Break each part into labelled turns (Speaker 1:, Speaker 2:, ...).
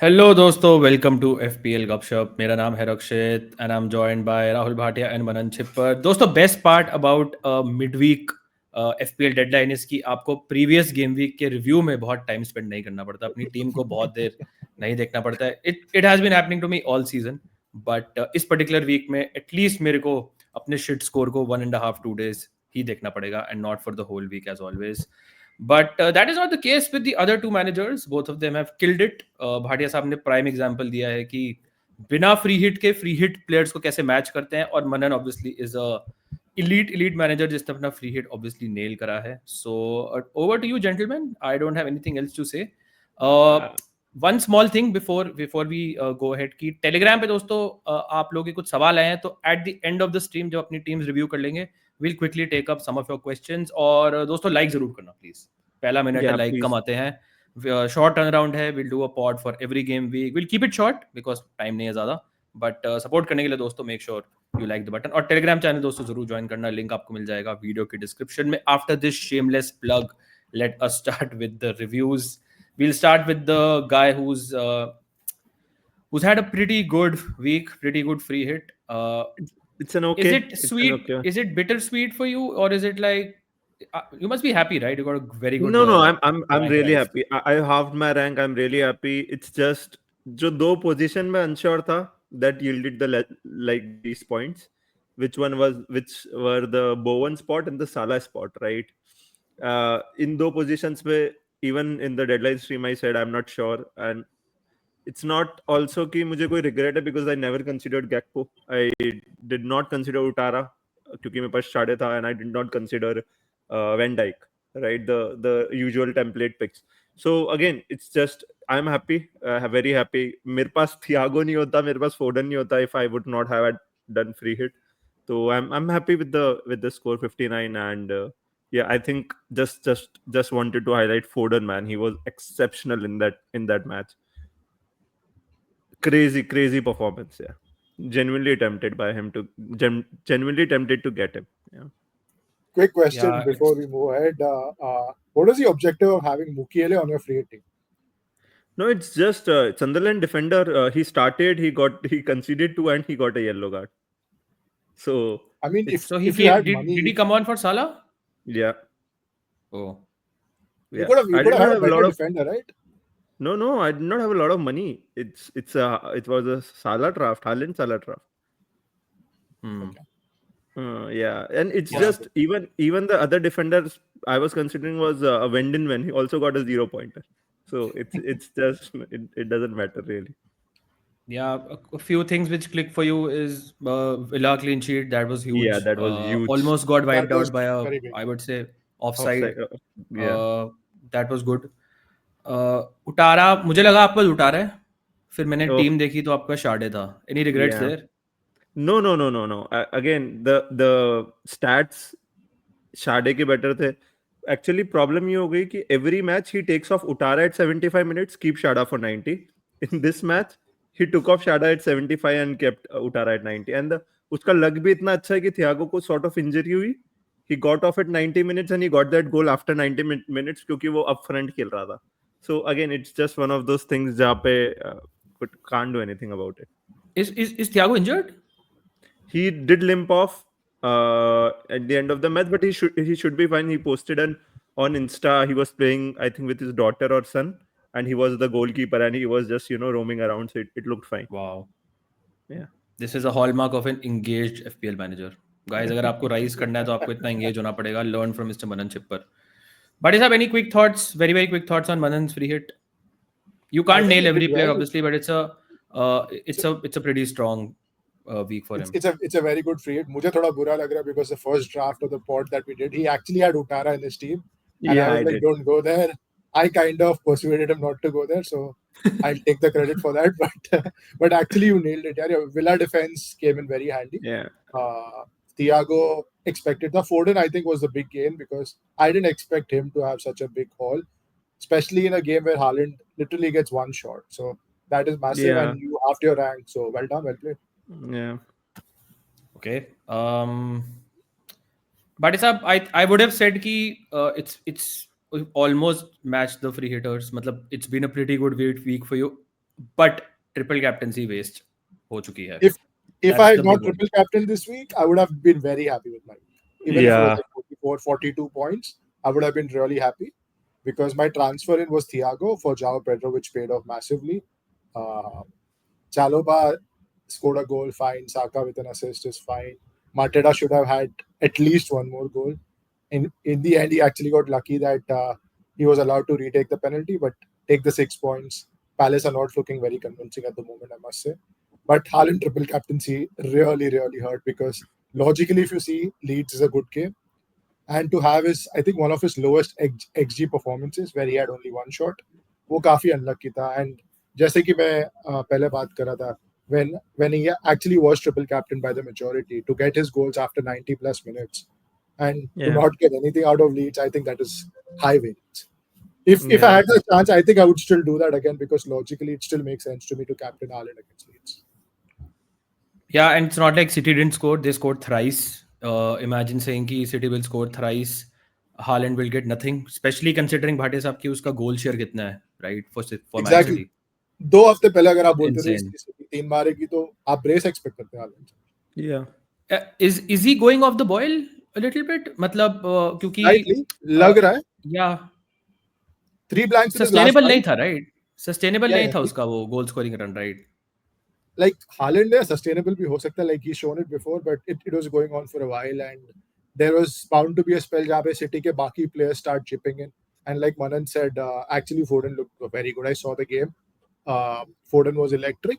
Speaker 1: Hello दोस्तों, welcome to FPL गपशप। मेरा नाम है Rakshit and I am joined by Rahul Bhatia and Manan Chhippar. दोस्तों, best part about mid week FPL deadline is कि आपको प्रीवियस गेम वीक के रिव्यू में बहुत टाइम स्पेंड नहीं करना पड़ता, अपनी टीम को बहुत देर नहीं देखना पड़ता है। It has been happening to me all season, but इस पर्टिकुलर वीक में एटलीस्ट मेरे को अपने शिट स्कोर को 1.5-2 days ही देखना पड़ेगा and not for the whole week as always. But that is not the case with the other two managers. Both of them have killed it. Bhatia साहब ने प्राइम एग्जांपल दिया है कि बिना फ्री हिट के फ्री हिट प्लेयर्स को कैसे match करते हैं, और Manan obviously is a elite manager जिसने अपना फ्री हिट ऑब्वियसली नेल करा है. So over to you gentlemen. I don't have anything else to say. One small thing before we go ahead की टेलीग्राम पे दोस्तों आप लोगों के कुछ सवाल आए हैं, तो at the end of the stream जब अपनी टीम्स रिव्यू कर लेंगे, we'll quickly take up some of your questions. और दोस्तों लाइक जरूर करना प्लीज. पहला मिनट है,
Speaker 2: Yeah,
Speaker 1: लाइक
Speaker 2: please.
Speaker 1: कम आते हैं. शॉर्ट टर्न अराउंड है. Will do a pod for every game week. Will keep it short because time नहीं है ज्यादा, बट सपोर्ट करने के लिए दोस्तों make sure you like the button. और टेलीग्राम चैनल दोस्तों जरूर ज्वाइन करना, लिंक आपको मिल जाएगा वीडियो के डिस्क्रिप्शन में. After this shameless plug, let us start with the reviews. We'll start with the guy who's had a pretty good week, pretty good free hit.
Speaker 2: It's an
Speaker 1: Is
Speaker 2: okay.
Speaker 1: it
Speaker 2: It's an
Speaker 1: sweet?
Speaker 2: okay.
Speaker 1: Is it bittersweet for you, or is it like you must be happy, right? You got a very good
Speaker 2: No. I'm
Speaker 1: rank
Speaker 2: really
Speaker 1: rise.
Speaker 2: happy. I halved my rank. I'm really happy. It's just जो दो position में unsure था that yielded the like these points. Which were the Bowen spot and the Salah spot, right? In दो positions में even in the deadline stream I said I'm not sure, and it's not also कि मुझे कोई regret है because I never considered Gakpo. I did not consider Utara क्योंकि मेरे पास Shade था, and I did not consider Van Dijk, right? The usual template picks. So again, it's just I'm happy, very happy. मेरे पास Thiago नहीं होता, मेरे पास Foden नहीं होता if I would not have done free hit. So I'm happy with the score 59, and yeah, I think just wanted to highlight Foden, man. He was exceptional in that match. Crazy performance. Yeah, genuinely tempted by him to genuinely tempted to get him. Yeah.
Speaker 3: Quick question
Speaker 1: Yeah,
Speaker 3: before we move ahead. What is the objective of having Mukiele on your free hit team?
Speaker 2: No, it's just Sunderland defender. He conceded two and he got a yellow card. So
Speaker 3: I mean, if
Speaker 1: so he
Speaker 3: if you
Speaker 1: came.
Speaker 3: had
Speaker 1: Did
Speaker 3: money,
Speaker 1: he come on for Salah?
Speaker 2: yeah,
Speaker 1: Oh,
Speaker 3: you
Speaker 2: yeah.
Speaker 3: could have
Speaker 2: I did not
Speaker 3: had a
Speaker 2: have a
Speaker 3: better
Speaker 2: lot of
Speaker 3: defender, right?
Speaker 2: no. I did not have a lot of money. It was a Salah draft, Haaland Salah draft.
Speaker 3: Okay.
Speaker 2: Yeah, and it's
Speaker 3: Yeah.
Speaker 2: just even the other defenders I was considering was a Wendon when he also got a 0-pointer. So it's just it doesn't matter really.
Speaker 1: yeah. A few things which click for you is Villa clean sheet. That was
Speaker 2: Yeah,
Speaker 1: huge.
Speaker 2: that was huge.
Speaker 1: Almost got
Speaker 3: That
Speaker 1: wiped
Speaker 3: was
Speaker 1: out by a,
Speaker 3: very big.
Speaker 1: I would say,
Speaker 2: Offside.
Speaker 1: offside.
Speaker 2: Yeah.
Speaker 1: That was good. उटारा मुझे लगा आपका उटारा है, फिर मैंने
Speaker 2: Oh,
Speaker 1: team देखी तो आपका शाडे था. Any regrets
Speaker 2: yeah.
Speaker 1: there?
Speaker 2: No. Again, the stats Shade के better थे. Actually, problem ये हो गई कि every match he takes off Utara at 75 minutes, keep Shada for 90. In this match, he took off Shada at 75 and kept Utara at 90. And उसका लग भी इतना अच्छा है कि Thiago को sort of injury हुई. He got off at 90 minutes and he got that goal after 90 minutes क्योंकि वो up front खेल रहा था. So again, it's just one of those things जहाँ पे can't do anything about it.
Speaker 1: Is Thiago injured?
Speaker 2: He did limp off at the end of the match, but he should be fine. He posted on Insta. He was playing, I think, with his daughter or son, and he was the goalkeeper, and he was just roaming around. So it looked fine.
Speaker 1: Wow.
Speaker 2: Yeah.
Speaker 1: This is a hallmark of an engaged FPL manager. Guys, अगर आपको rise करना है तो आपको इतना engage होना पड़ेगा. Learn from Mr. Manan Chipper. But is have any quick thoughts? Very quick thoughts on Manan's free hit. You
Speaker 3: I
Speaker 1: can't
Speaker 3: think
Speaker 1: nail
Speaker 3: he
Speaker 1: every
Speaker 3: did
Speaker 1: player
Speaker 3: well.
Speaker 1: obviously, but it's a pretty strong week for him.
Speaker 3: It's a very good free hit. मुझे थोड़ा बुरा लग रहा है because the first draft of the pod that we did, he actually had Utara in his team, and
Speaker 2: Yeah,
Speaker 3: I was
Speaker 2: I
Speaker 3: like,
Speaker 2: did.
Speaker 3: don't go there. I kind of persuaded him not to go there, so I'll take the credit for that. But actually, you nailed it. Yeah, your Villa defense came in very handy.
Speaker 2: Yeah.
Speaker 3: Thiago expected the Foden, I think, was the big gain because I didn't expect him to have such a big haul, especially in a game where Haaland literally gets one shot. So that is massive,
Speaker 2: Yeah.
Speaker 3: and you halved your rank. So well done, well played.
Speaker 2: Yeah.
Speaker 1: Okay. But I would have said कि it's almost matched the free hitters. मतलब it's been a pretty good week for you. but triple captaincy waste हो चुकी है.
Speaker 3: If
Speaker 1: That's
Speaker 3: I
Speaker 1: the
Speaker 3: had not
Speaker 1: big one.
Speaker 3: triple captain this week, I would have been very happy with my week. Even if it was
Speaker 2: Yeah.
Speaker 3: like 44, 42 points, I would have been really happy because my transfer in was Thiago for João Pedro, which paid off massively. Chalobah scored a goal, fine. Saka with an assist is fine. Mateta should have had at least one more goal. In the end, he actually got lucky that he was allowed to retake the penalty, but take the 6 points. Palace are not looking very convincing at the moment, I must say. But Haaland triple captaincy really, really hurt because logically, if you see, Leeds is a good game. And to have his, I think, one of his lowest XG performances where he had only one shot, वो काफी unlucky था. And जैसे कि मैं पहले बात कर रहा था, when he actually was triple captain by the majority to get his goals after 90 plus minutes and to not get anything out of Leeds, I think that is high variance. If I had the chance, I think I would still do that again because logically it still makes sense to me to captain Haaland against Leeds.
Speaker 1: Yeah, and it's not like City didn't score; they scored thrice. Imagine saying कि City will score thrice, Haaland will get nothing. Especially considering भाटे साहब की उसका goal share कितना है, right? For Man
Speaker 3: Exactly.
Speaker 1: City.
Speaker 3: 2 हफ्ते पहले अगर आप बोलते थे
Speaker 1: Insane.
Speaker 3: इसकी 3 मारेगी तो आप ब्रेस एक्सपेक्ट करते हैं हालैंड से.
Speaker 2: Yeah.
Speaker 1: Is he going off the boil a little bit? मतलब क्योंकि
Speaker 3: Slightly, लग रहा है.
Speaker 1: yeah,
Speaker 3: 3 blanks in his last
Speaker 1: sustainable
Speaker 3: 5.
Speaker 1: नहीं था, right? Sustainable
Speaker 3: Yeah,
Speaker 1: नहीं था
Speaker 3: yeah.
Speaker 1: उसका वो goal scoring run, right?
Speaker 3: Like Haaland है sustainable भी हो सकता है, like he's shown it before, but it was going on for a while and there was bound to be a spell जहाँ पे City के बाकी players start chipping in and like Manan said, actually Foden looked very good. I saw the game. Foden was electric.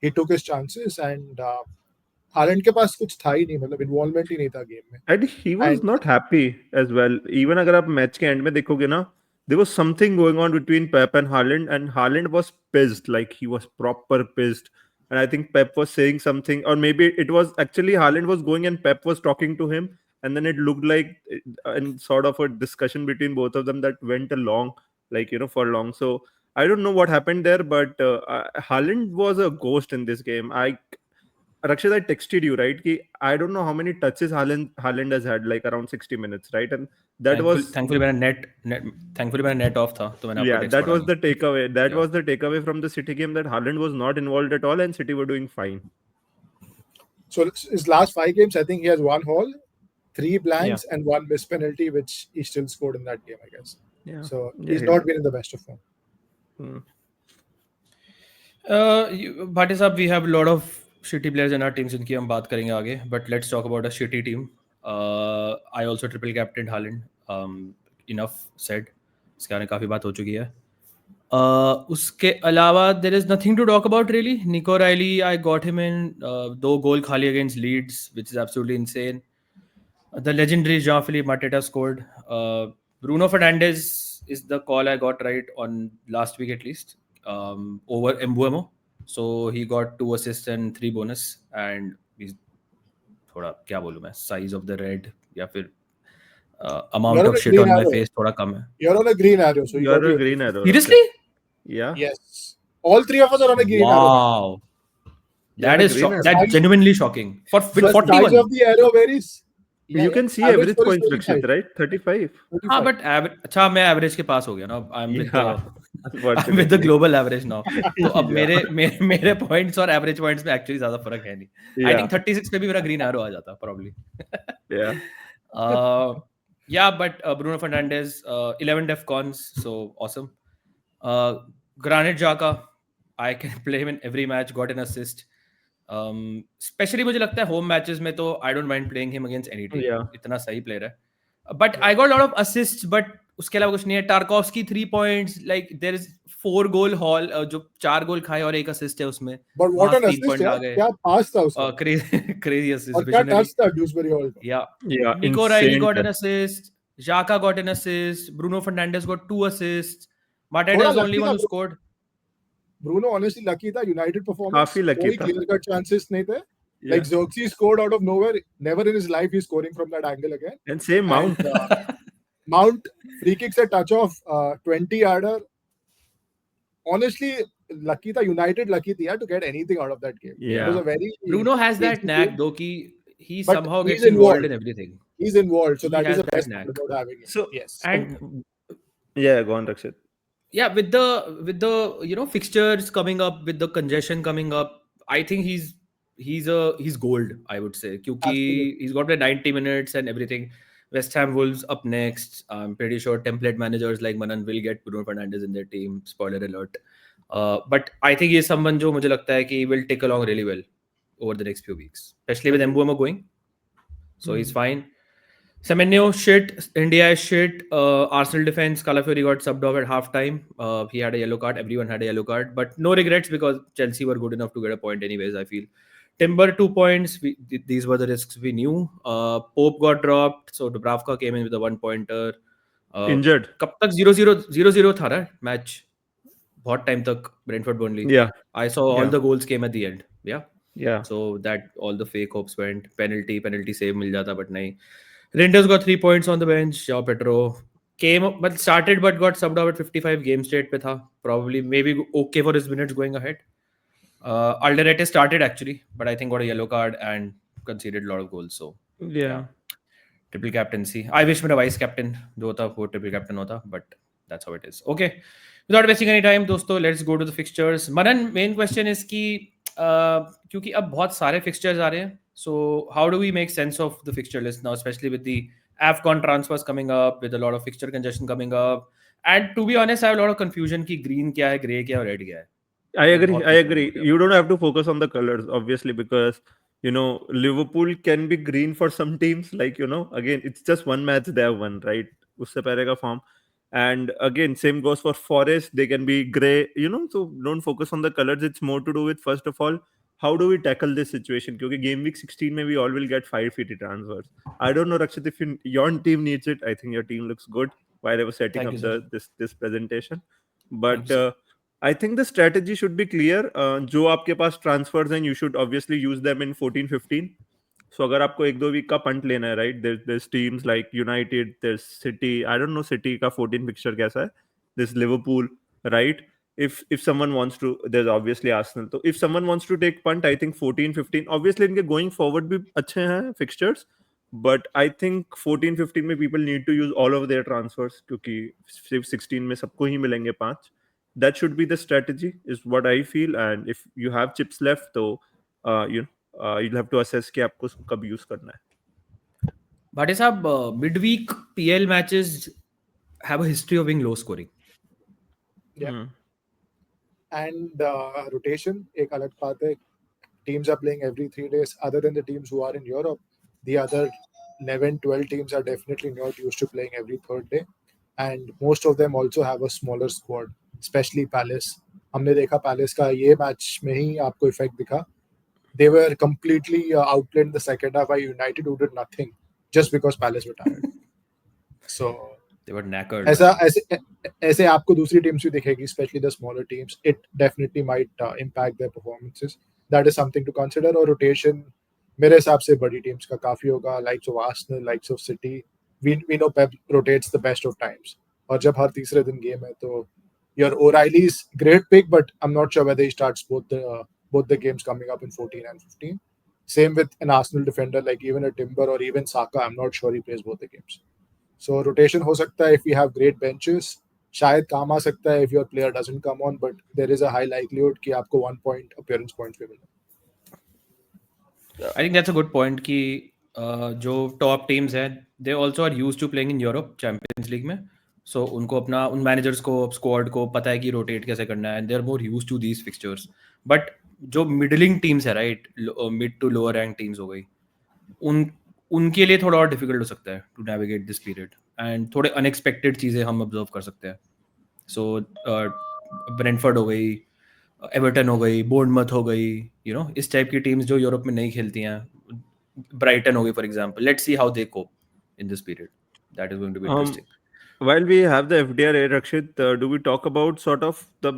Speaker 3: He took his chances and Haaland के पास कुछ था ही नहीं, मतलब involvement ही नहीं था game में.
Speaker 2: And he was
Speaker 3: And-
Speaker 2: not happy as well. Even अगर आप मैच के एंड में देखोगे ना, there was something going on between Pep and Haaland was pissed, like he was proper pissed. And I think Pep was saying something, or maybe it was actually Haaland was going and Pep was talking to him, and then it looked like and sort of a discussion between both of them that went along, like for long. So I don't know what happened there, but Haaland was a ghost in this game. Rakshit, I texted you, right? I don't know how many touches Haaland has had, like around 60 minutes, right? And that was
Speaker 1: thankfully मेरा net off था तो मैंने आपको text
Speaker 2: that
Speaker 1: पढ़ा
Speaker 2: was
Speaker 1: नहीं.
Speaker 2: the takeaway. That
Speaker 1: Yeah.
Speaker 2: was the takeaway from the City game, that Haaland was not involved at all and City were doing fine.
Speaker 3: So his last 5 games, I think he has 1 haul, 3 blanks, and 1 missed penalty, which he still scored in that game, I guess.
Speaker 2: Yeah.
Speaker 3: So
Speaker 2: Yeah,
Speaker 3: he's
Speaker 2: he
Speaker 3: not been in the best of form.
Speaker 1: भाटे साहब, we have a lot of shitty players in our teams जिनकी हम बात करेंगे आगे, but let's talk about a shitty team. I also triple captained Haaland. Enough said. इसके बारे में काफ़ी बात हो चुकी है. उसके अलावा there is nothing to talk about really. Nico Riley, I got him in 2 goal खाली against Leeds, which is absolutely insane. The legendary Jean-Philippe Mateta scored. Bruno Fernandes is the call I got right on last week at least, over Mbeumo. So he got 2 assists and 3 bonus, and he's थोड़ा क्या बोलूँ मैं, size of the red या फिर amount
Speaker 3: You're on
Speaker 1: of
Speaker 3: a
Speaker 1: shit
Speaker 3: green
Speaker 1: on my
Speaker 3: arrow.
Speaker 1: face थोड़ा कम है.
Speaker 3: You're on a green arrow, so you
Speaker 2: You're
Speaker 3: got
Speaker 2: a
Speaker 3: to-
Speaker 2: green arrow.
Speaker 1: Seriously?
Speaker 2: Yeah.
Speaker 3: Yes. All 3 of us are on a green arrow.
Speaker 1: Wow. That
Speaker 2: You're a
Speaker 1: is
Speaker 2: green arrow.
Speaker 1: that's genuinely shocking. For
Speaker 3: The size
Speaker 1: 41.
Speaker 3: of the arrow varies.
Speaker 2: You can see average points, Rakshit, right? 35.
Speaker 1: हाँ, but अच्छा मैं average के पास हो गया ना. I'm with
Speaker 2: Yeah.
Speaker 1: I'm with the global average now. तो अब
Speaker 2: Yeah.
Speaker 1: मेरे points और average points में actually ज़्यादा फर्क है नहीं. I think 36 पे भी मेरा green arrow आ जाता probably.
Speaker 2: Yeah.
Speaker 1: Yeah, but Bruno Fernandes, 11 def cons, so awesome. Granit Xhaka, I can play him in every match, got an assist. Especially मुझे लगता है home matches में तो I don't mind playing him against any team.
Speaker 2: Yeah.
Speaker 1: इतना सही player है. But I got a lot of assists, but उसके अलावा कुछ नहीं है. Tarkovsky 3 points, like there is 4 goal haul, जो 4 गोल खाए और 1 assist है उसमें.
Speaker 3: But what an
Speaker 1: 3
Speaker 3: assist
Speaker 1: point आ
Speaker 3: यार,
Speaker 1: गए.
Speaker 3: क्या pass था उसका.
Speaker 1: Crazy assist.
Speaker 3: और क्या
Speaker 1: Visionary.
Speaker 3: touch था Dewsbury Hall का.
Speaker 1: Yeah.
Speaker 2: Yeah.
Speaker 1: Nico Riley
Speaker 2: insane
Speaker 1: got an
Speaker 2: touch.
Speaker 1: assist. Xhaka got an assist. Bruno Fernandes got 2 assists. Mateta
Speaker 3: थोड़ा
Speaker 1: is the only
Speaker 3: lucky
Speaker 1: one
Speaker 3: था
Speaker 1: who scored.
Speaker 3: Bruno honestly lucky था. United performance.
Speaker 2: काफी lucky
Speaker 3: कोई
Speaker 2: था.
Speaker 3: clear cut chances नहीं थे.
Speaker 2: Yeah.
Speaker 3: Like Xerxes scored out of nowhere. Never in his life he's scoring from that angle again.
Speaker 2: And same Mount.
Speaker 3: And, Mount free kicks a touch of 20 yarder. Honestly, lucky था. United lucky थी to get anything out of that game.
Speaker 2: Yeah.
Speaker 3: It was a very
Speaker 1: Bruno has that
Speaker 3: easy
Speaker 1: knack
Speaker 3: game.
Speaker 1: though कि he
Speaker 3: But
Speaker 1: somehow
Speaker 3: he's
Speaker 1: gets involved
Speaker 3: involved.
Speaker 1: in everything.
Speaker 3: He's involved, so
Speaker 1: He
Speaker 3: that
Speaker 1: has
Speaker 3: is the
Speaker 1: that
Speaker 3: best
Speaker 1: knack.
Speaker 3: part about having him.
Speaker 2: So
Speaker 3: yes.
Speaker 1: And
Speaker 2: yeah, go on, Rakshit.
Speaker 1: Yeah, with the fixtures coming up, with the congestion coming up, I think he's gold, I would say,
Speaker 3: Absolutely.
Speaker 1: क्योंकि he's got the 90 minutes and everything. West Ham Wolves up next. I'm pretty sure template managers like Manan will get Bruno Fernandes in their team. Spoiler alert. But I think he's someone जो मुझे लगता है कि will take along really well over the next few weeks, especially with
Speaker 2: Agreed.
Speaker 1: Mbeumo going. So he's
Speaker 3: Hmm.
Speaker 1: fine. Semenyo shit. India is shit. Arsenal defense. Calafiori got subbed off at halftime. He had a yellow card. Everyone had a yellow card, but no regrets because Chelsea were good enough to get a point anyways. I feel. Timber 2 points. These were the risks we knew. Pope got dropped, so Dubravka came in with a 1 pointer.
Speaker 2: Injured.
Speaker 1: कब तक 0-0 था ना match? बहुत time तक Brentford Burnley.
Speaker 2: Yeah.
Speaker 1: I saw all
Speaker 2: Yeah.
Speaker 1: the goals came at the end. Yeah.
Speaker 2: Yeah.
Speaker 1: So that all the fake hopes went. Penalty save मिल जाता but नहीं. Rangers got 3 points on the bench. Joao Pedro came up, but started but got subbed out at 55. Game state पे था. Probably maybe okay for his minutes going ahead. Alderete started actually, but I think got a yellow card and conceded a lot of goals. So
Speaker 2: Yeah.
Speaker 1: triple captaincy. I wish मेरा vice captain जो होता वो triple captain होता, but that's how it is. Okay, without wasting any time, दोस्तों, let's go to the fixtures. Manan, main question is कि क्योंकि अब बहुत सारे fixtures आ रहे हैं, so how do we make sense of the fixture list now, especially with the AFCON transfers coming up, with a lot of fixture congestion coming up, and to be honest, I have a lot of confusion कि green क्या है, grey क्या है, और red क्या है.
Speaker 2: I
Speaker 1: मैं
Speaker 2: agree.
Speaker 1: बहुत
Speaker 2: I
Speaker 1: confused
Speaker 2: agree.
Speaker 1: हो गया.
Speaker 2: You don't have to focus on the colors, obviously, because Liverpool can be green for some teams. Like again, it's just one match they have won, right? उससे पहले का form. And again, same goes for Forest. They can be gray. So don't focus on the colors. It's more to do with, first of all, how do we tackle this situation? Because game week 16, maybe all will get 5 50 transfers. I don't know, Rakshit, if your team needs it. I think your team looks good while I was setting
Speaker 1: Thank
Speaker 2: up
Speaker 1: you, sir.
Speaker 2: this presentation.
Speaker 1: Thank
Speaker 2: But
Speaker 1: you, sir.
Speaker 2: I think the strategy should be clear. जो आपके पास transfers हैं, you should obviously use them in 14-15. So अगर आपको 1-2 week का punt लेना है, right? There's teams like United, there's City. I don't know City का 14 fixture कैसा है. There's Liverpool, right? If someone wants to, there's obviously Arsenal. So if someone wants to take punt, I think 14-15. Obviously इनके going forward भी अच्छे हैं fixtures. But I think 14-15 में people need to use all of their transfers क्योंकि सिर्फ 16 में सबको ही मिलेंगे 5. That should be the strategy, is what I feel. And if you have chips left, so you'll have to assess कि आपको उसको कब use करना है.
Speaker 1: Bhatia साहब, midweek PL matches have a history of being low scoring.
Speaker 3: Yeah.
Speaker 2: Hmm.
Speaker 3: And rotation, एक अलग बात है. Teams are playing every 3 days. Other than the teams who are in Europe, the other 11, 12 teams are definitely not used to playing every third day. And most of them also have a smaller squad, especially Palace. हमने देखा Palace का ये match में ही आपको effect दिखा. They were completely outplayed in the second half by United, who did nothing just because Palace were tired. So
Speaker 1: They were knackered.
Speaker 3: ऐसे आपको दूसरी टीम्स भी दिखेगी, especially the smaller teams. It definitely might impact their performances. That is something to consider. और rotation मेरे हिसाब से बड़ी टीम्स का काफी होगा, likes of Arsenal, likes of City. We know Pep rotates the best of times. और जब हर तीसरे दिन गेम है तो your O'Reilly's great pick, but I'm not sure whether he starts both the games coming up in 14 and 15. Same with an Arsenal defender like even a Timber or even Saka. I'm not sure he plays both the games. So rotation हो सकता है if we have great benches. शायद काम आ सकता है if your player doesn't come on, but there is a high likelihood कि आपको 1 point appearance points भी मिले.
Speaker 1: I think that's a good point कि जो top teams हैं, they also are used to playing in Europe Champions League में. So उनको अपना उन managers को squad को पता है कि rotate कैसे करना है, and they're more used to these fixtures. But जो middling teams है, right, mid to lower rank teams हो गई, उनके लिए थोड़ा और डिफिकल्ट हो सकता है to navigate this period, and थोड़े अनएक्सपेक्टेड चीज़ें हम ऑब्जर्व कर सकते हैं. सो ब्रेंटफोर्ड हो गई, एवर्टन हो गई, बोर्नमथ हो गई, इस टाइप की टीम्स जो यूरोप में नहीं खेलती हैं. ब्राइटन हो गई for example. Let's see how they cope in this period. That is going to be interesting.
Speaker 2: While we have the FDR, Rakshit, do we talk about sort of the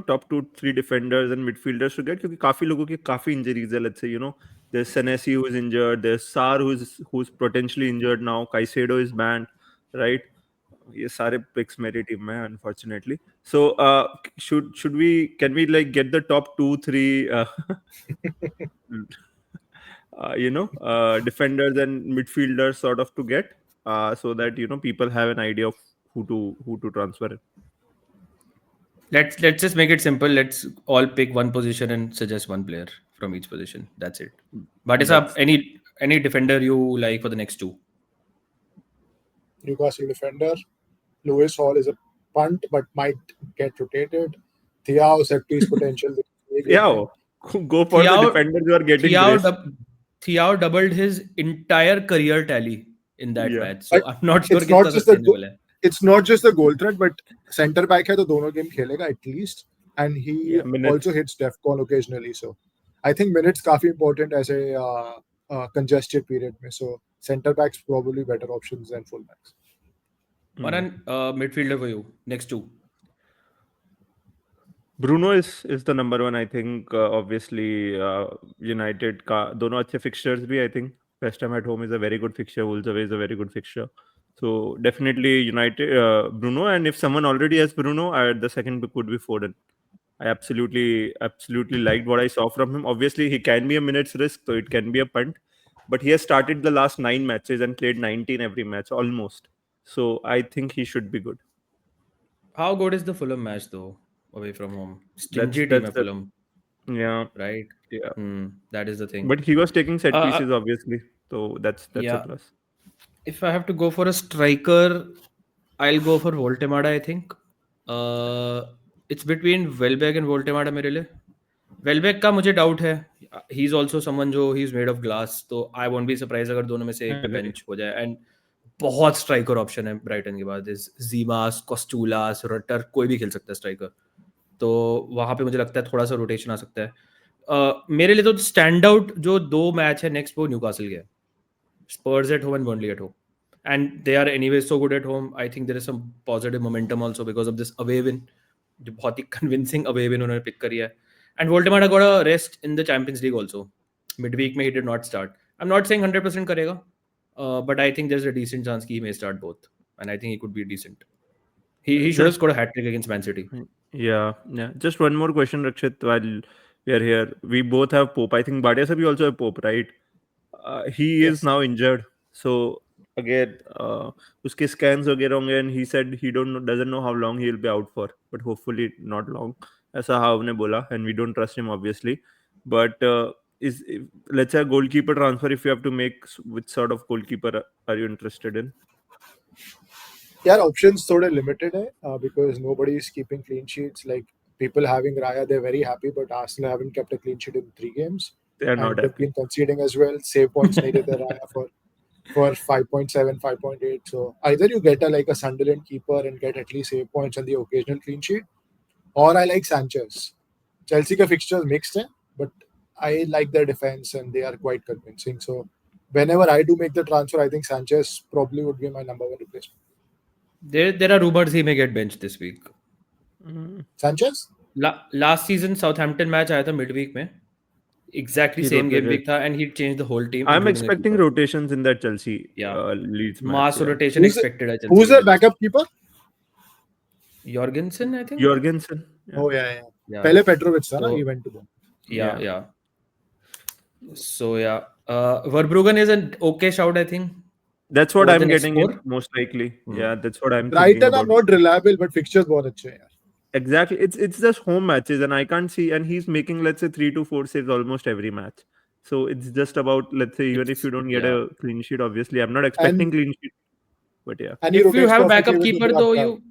Speaker 2: top 2-3 defenders and midfielders to get? क्योंकि काफी लोगों की काफी injuries है. Let's say there's Senesi who is injured, there's Sarr who's potentially injured now, Caicedo is banned, right? ये सारे picks मेरी team में हैं, unfortunately. So can we get the top 2-3 defenders and midfielders sort of to get? So that people have an idea of who to transfer it.
Speaker 1: Let's just make it simple. Let's all pick one position and suggest one player from each position. That's it. But is
Speaker 2: That's
Speaker 1: any defender you like for the next two?
Speaker 3: Newcastle defender. Lewis Hall is a punt, but might get rotated. Thiago set piece potential.
Speaker 2: yeah. Go for the
Speaker 1: Thiago-
Speaker 2: defenders who are getting
Speaker 1: Thiago,
Speaker 2: grace.
Speaker 1: Thiago doubled his entire career tally in that
Speaker 2: Yeah.
Speaker 1: match. So
Speaker 3: But
Speaker 1: I'm not sure
Speaker 3: it's not
Speaker 1: कितना
Speaker 3: just the
Speaker 1: sustainable है.
Speaker 3: It's not just the goal threat, but center back है तो दोनों game खेलेगा at least, and he
Speaker 2: Yeah, minutes.
Speaker 3: also hits defcon occasionally. So I think minutes काफी important ऐसे congested period में. So center backs probably better options than full backs.
Speaker 1: Manan, midfielder for you. Next two.
Speaker 2: Bruno is the number one, I think. Obviously, United का दोनों अच्छे fixtures भी, I think. West Ham at home is a very good fixture. Wolves away is a very good fixture. So definitely United, Bruno. And if someone already has Bruno, the second pick would be Foden. I absolutely liked what I saw from him. Obviously, he can be a minutes risk, so it can be a punt. But he has started the last 9 matches and played 19 every match almost. So I think he should be good.
Speaker 1: How good is the Fulham match though? Away from home. Stingy team
Speaker 2: That's
Speaker 1: है
Speaker 2: the-
Speaker 1: Fulham,
Speaker 2: Yeah,
Speaker 1: right?
Speaker 2: yeah.
Speaker 1: That is the thing.
Speaker 2: But he was taking set
Speaker 1: Uh,
Speaker 2: pieces, obviously. So that's
Speaker 1: yeah.
Speaker 2: a plus.
Speaker 1: If I have to go for a striker, I'll go for Voltemada, I think. It's between Welbeck and Voltemada मेरे लिए. Welbeck का मुझे doubt है. He's also someone जो he's made of glass. तो I won't be surprised अगर दोनों में से एक पे
Speaker 2: Agree.
Speaker 1: बेंच हो जाए. And बहुत स्ट्राइकर ऑप्शन है ब्राइटन के बाद. Zimas, Kostulas, Rutter, कोई भी खेल सकता है स्ट्राइकर. तो वहाँ पे मुझे लगता है थोड़ा सा रोटेशन आ सकता है. मेरे लिए तो स्टैंड आउट जो दो मैच है नेक्स्ट वो न्यूकासल के है. Spurs at home and Burnley at home. And they are anyway so good at home. I think there is some positive momentum also because of this away win. जो बहुत ही convincing away win उन्होंने pick करी है. And Voltemada got a rest in the Champions League also. Midweek में he did not start. I'm not saying 100% करेगा, but I think there's a decent chance कि he may start both. And I think he could be decent. He should have scored a hat-trick against Man City.
Speaker 2: Yeah. Just one more question, Rakshit, while we are here. We both have Pope. I think Bhatia sir, we also have Pope, right? He is now injured. So again, उसके scans वगैरह होंगे, and he said he doesn't know how long he will be out for, but hopefully not long. ऐसा हाव ने बोला, and we don't trust him obviously. But let's say a goalkeeper transfer, if you have to make, which sort of goalkeeper are you interested in?
Speaker 3: Yeah, options थोड़े limited है because nobody is keeping clean sheets. Like people having Raya, they're very happy, but Arsenal haven't kept a clean sheet in 3 games.
Speaker 2: They are
Speaker 3: And
Speaker 2: not
Speaker 3: they've
Speaker 2: happy.
Speaker 3: been conceding as well. Save points नहीं देते Raya for 5.7, 5.8. So either you get a Sunderland keeper and get at least save points and the occasional clean sheet, or I like Sanchez. Chelsea का fixtures mixed है, but I like their defense and they are quite convincing. So whenever I do make the transfer, I think Sanchez probably would be my number one replacement.
Speaker 1: There are rumors he may get benched this week.
Speaker 3: Sanchez?
Speaker 1: Last season Southampton match आया था midweek में. Exactly
Speaker 2: He
Speaker 1: same game
Speaker 2: rotated.
Speaker 1: week था and he changed the whole team.
Speaker 2: I'm
Speaker 1: including the
Speaker 2: expecting
Speaker 1: keeper.
Speaker 2: rotations in that Chelsea
Speaker 1: Yeah.
Speaker 2: Leeds match.
Speaker 1: Mass
Speaker 2: yeah.
Speaker 1: rotation
Speaker 3: Who's the-
Speaker 1: expected है Chelsea
Speaker 3: Who's
Speaker 1: के
Speaker 3: their
Speaker 1: लिए.
Speaker 3: backup keeper?
Speaker 1: Jorgensen, I think.
Speaker 2: Jorgensen. Yeah.
Speaker 3: Oh yeah.
Speaker 1: Yeah.
Speaker 3: पहले Petrovic था ना,
Speaker 1: So-
Speaker 3: he went to them.
Speaker 1: Yeah. So yeah, Verbruggen is an okay shout, I think.
Speaker 2: That's what
Speaker 1: Over
Speaker 2: I'm
Speaker 1: the next
Speaker 2: getting it
Speaker 1: 4?
Speaker 2: most likely. Yeah, that's what I'm
Speaker 3: Brighton
Speaker 2: thinking
Speaker 3: are
Speaker 2: about.
Speaker 3: not reliable, but fixtures बहुत अच्छे हैं यार.
Speaker 2: Exactly. It's just home matches, and I can't see. And he's making, let's say, 3 to 4 saves almost every match. So it's just about, let's say, even if you don't get a clean sheet, obviously, I'm not expecting clean sheet. But yeah.
Speaker 3: And he
Speaker 1: If you
Speaker 3: rotates
Speaker 1: have a
Speaker 3: perfectly
Speaker 1: backup
Speaker 3: with
Speaker 1: keeper though,
Speaker 3: Dubravka.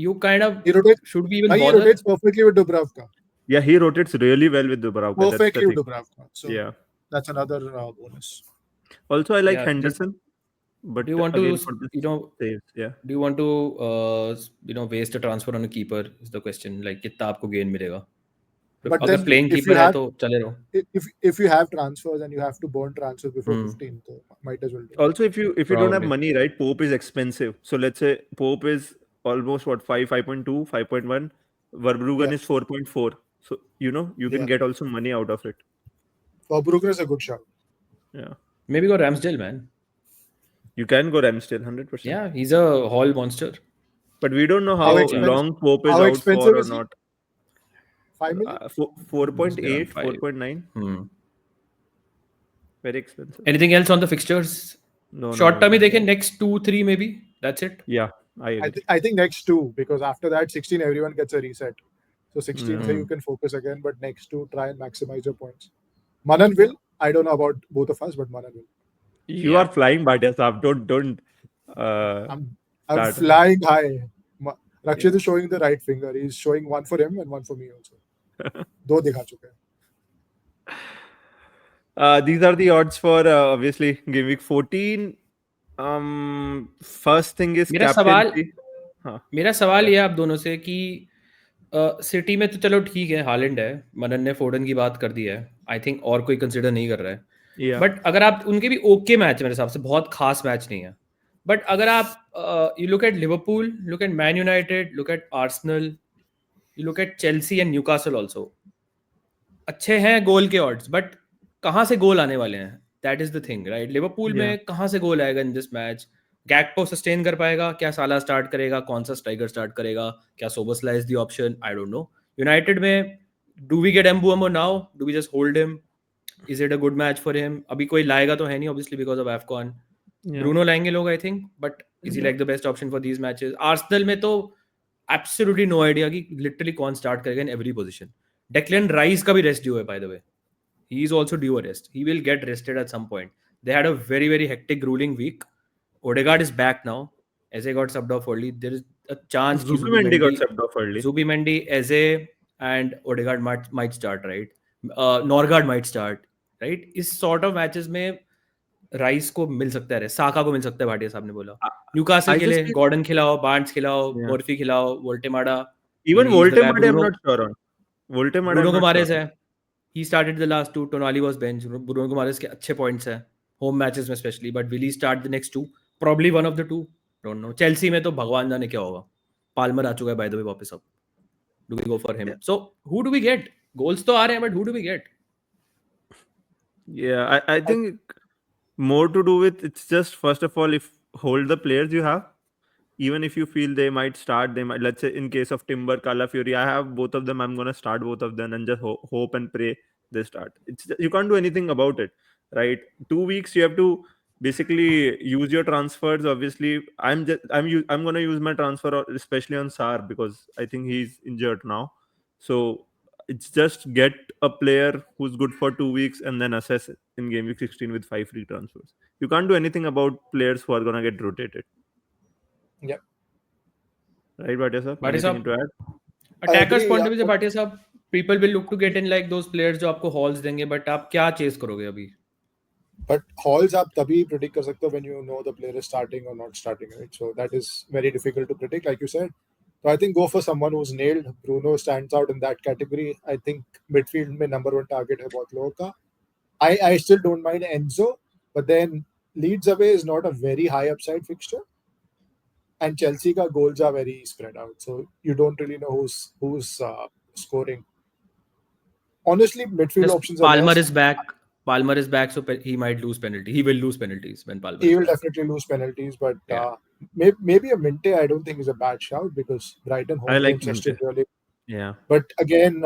Speaker 1: you kind of
Speaker 3: He rotates.
Speaker 1: should be even
Speaker 3: He
Speaker 1: bothered.
Speaker 3: rotates perfectly with Dubravka.
Speaker 2: Yeah, he rotates really well with Dubravka. That's the
Speaker 3: Perfectly with
Speaker 2: thing.
Speaker 3: Dubravka. So
Speaker 2: Yeah.
Speaker 3: that's another bonus.
Speaker 2: Also, I like
Speaker 1: Yeah,
Speaker 2: Henderson. But
Speaker 1: Do you want
Speaker 2: again,
Speaker 1: to,
Speaker 2: for this saves, yeah.
Speaker 1: do you want to, waste a transfer on a keeper? Is the question. Like कितना आपको gain मिलेगा?
Speaker 3: But
Speaker 1: अगर
Speaker 3: then
Speaker 1: playing
Speaker 3: if
Speaker 1: keeper
Speaker 3: you
Speaker 1: है
Speaker 3: have-
Speaker 1: तो चले रहो.
Speaker 3: If you have transfers and you have to burn transfers before 15, so might as well do.
Speaker 2: Also, if you don't have
Speaker 1: Probably.
Speaker 2: money, right? Pope is expensive. So let's say Pope is almost what 5.2, 5.1. Verbruggen is 4.4. So you can get also money out of it.
Speaker 3: Verbruggen is a good shout.
Speaker 2: Yeah,
Speaker 1: Maybe go Ramsdale, man.
Speaker 2: you can go Ramsdale 100%.
Speaker 1: Yeah, he's a hall monster.
Speaker 2: But we don't know
Speaker 3: How
Speaker 2: how
Speaker 3: expensive-
Speaker 2: long Pope is
Speaker 3: how
Speaker 2: out
Speaker 3: expensive
Speaker 2: for or
Speaker 3: is he?
Speaker 2: not.
Speaker 3: 5 million?
Speaker 2: 4.8,
Speaker 1: Around 5.
Speaker 2: 4.9. Very expensive.
Speaker 1: Anything else on the fixtures?
Speaker 2: No.
Speaker 1: Short term,
Speaker 2: no.
Speaker 1: they can next 2-3 maybe. That's it.
Speaker 2: Yeah, I agree.
Speaker 3: I think next 2, because after that 16 everyone gets a reset. So 16th
Speaker 2: Yeah.
Speaker 3: you can focus again, but next to try and maximize your points. Manan will. I don't know about both of us, but Manan will.
Speaker 2: You
Speaker 1: Yeah.
Speaker 2: are flying, Bhatia Saab. Don't uh,
Speaker 3: I'm
Speaker 2: start.
Speaker 3: flying high. Rakshit
Speaker 2: Yeah.
Speaker 3: is showing the right finger. He's showing one for him and one for me also. दो दिखा चुके हैं.
Speaker 2: These are the odds for obviously game week 14. First thing is
Speaker 1: मेरा सवाल
Speaker 2: captaincy. हाँ.
Speaker 1: मेरा सवाल ये है आप दोनों से कि सिटी में तो चलो ठीक है, हालैंड है, मनन ने फोर्डन की बात कर दी है, आई थिंक और कोई कंसिडर नहीं कर रहा है.
Speaker 2: Yeah.
Speaker 1: बट अगर आप उनके भी ओके मैच है मेरे हिसाब से, बहुत खास मैच नहीं है. बट अगर आप you look at Liverpool, look at man United, look at Arsenal, you look at Chelsea and Newcastle also, अच्छे हैं गोल के ऑड्स, बट कहाँ से गोल आने वाले हैं, that is the thing, right? Liverpool
Speaker 2: Yeah.
Speaker 1: में कहाँ से गोल आएगा इन दिस मैच? गैक्पो सस्टेन कर पाएगा क्या? साला स्टार्ट करेगा? कौन सा स्ट्राइकर स्टार्ट करेगा? क्या Szoboszlai is the option? I don't know. United में do we get Mbeumo now? Do we just hold him? Is it a good match for him? अभी कोई लाएगा तो है नहीं obviously because of AFCON.
Speaker 2: Yeah.
Speaker 1: Bruno लाएंगे लोग I think, but is he like the best option for these matches? Arsenal में तो एब्सोल्युटली नो आइडिया कि लिटरली कौन स्टार्ट करेगा in every position. Declan rice का भी रेस्ट ड्यू है by the way. He is also due a rest. He will get rested at some point. They had a very, very hectic, grueling week. Odegaard is back now. Eze got subbed off early. There is a chance कि
Speaker 2: Zubimendi got subbed off early.
Speaker 1: Zubimendi, Eze and Odegaard might start, right? Norgard might start, right? इस sort of matches में rice को मिल सकता है, साका को मिल सकता है, भाटिया साहब ने बोला. न्यूकासल
Speaker 2: I
Speaker 1: के
Speaker 2: just
Speaker 1: लिए
Speaker 2: think-
Speaker 1: गॉर्डन खिलाओ, बार्न्स खिलाओ,
Speaker 2: Yeah.
Speaker 1: मोर्फी खिलाओ, वोल्टेमाडा.
Speaker 2: Even
Speaker 1: Maybe he's the guy.
Speaker 2: Voltemade, I'm
Speaker 1: Bruno-
Speaker 2: not sure on. Voltemade,
Speaker 1: Bruno
Speaker 2: I'm not
Speaker 1: गुमारेस
Speaker 2: sure.
Speaker 1: है. He started the last two. Tonali was bench. Bruno Guimaraes के अच्छे points हैं home matches में especially. But will he start the next two? Probably one of the two. Don't know. Chelsea में तो भगवान जाने क्या होगा. Palmer आ चुका है by the way वापस अब. Do we go for him?
Speaker 2: Yeah.
Speaker 1: So who do we get? Goals तो आ रहे हैं but who do we get?
Speaker 2: Yeah, I think more to do with it's just first of all, if hold the players you have, even if you feel they might start, they might, let's say in case of Timber, Calafiori, I have both of them. I'm gonna start both of them and just hope and pray they start. You can't do anything about it, right? 2 weeks you have to basically use your transfers. Obviously, I'm gonna use my transfer especially on Sar because I think he's injured now. So it's just get a player who's good for 2 weeks and then assess it in game week 16 with 5 free transfers. You can't do anything about players who are gonna get rotated.
Speaker 3: Yeah.
Speaker 2: Right, Bhatia sir?
Speaker 1: Bhatia
Speaker 2: Anything
Speaker 1: साहब,
Speaker 2: to add?
Speaker 1: Attackers
Speaker 3: agree,
Speaker 1: point of view से
Speaker 3: आपको-
Speaker 1: भाटिया साहब, people will look to get in like those players जो आपको hauls देंगे, but आप क्या chase करोगे अभी?
Speaker 3: But hauls आप तभी predict कर सकते हो when you know the player is starting or not starting, right? So that is very difficult to predict, like you said. So I think go for someone who's nailed. Bruno stands out in that category. I think midfield में number one target है बहुत लोगों का. I still don't mind Enzo, but then Leeds away is not a very high upside fixture, and Chelsea ka goals are very spread out, so you don't really know who's scoring. Honestly, midfield
Speaker 1: Just
Speaker 3: options are
Speaker 1: Palmer
Speaker 3: less.
Speaker 1: is back. Palmer is back, so he might lose penalty. He will lose penalties when Palmer
Speaker 3: He
Speaker 1: is
Speaker 3: will
Speaker 1: back.
Speaker 3: definitely lose penalties, but
Speaker 1: Yeah.
Speaker 3: maybe a Minte I don't think is a bad shout because Brighton home
Speaker 2: I like
Speaker 3: games are still
Speaker 2: Minte.
Speaker 3: really.
Speaker 2: Yeah.
Speaker 3: But again,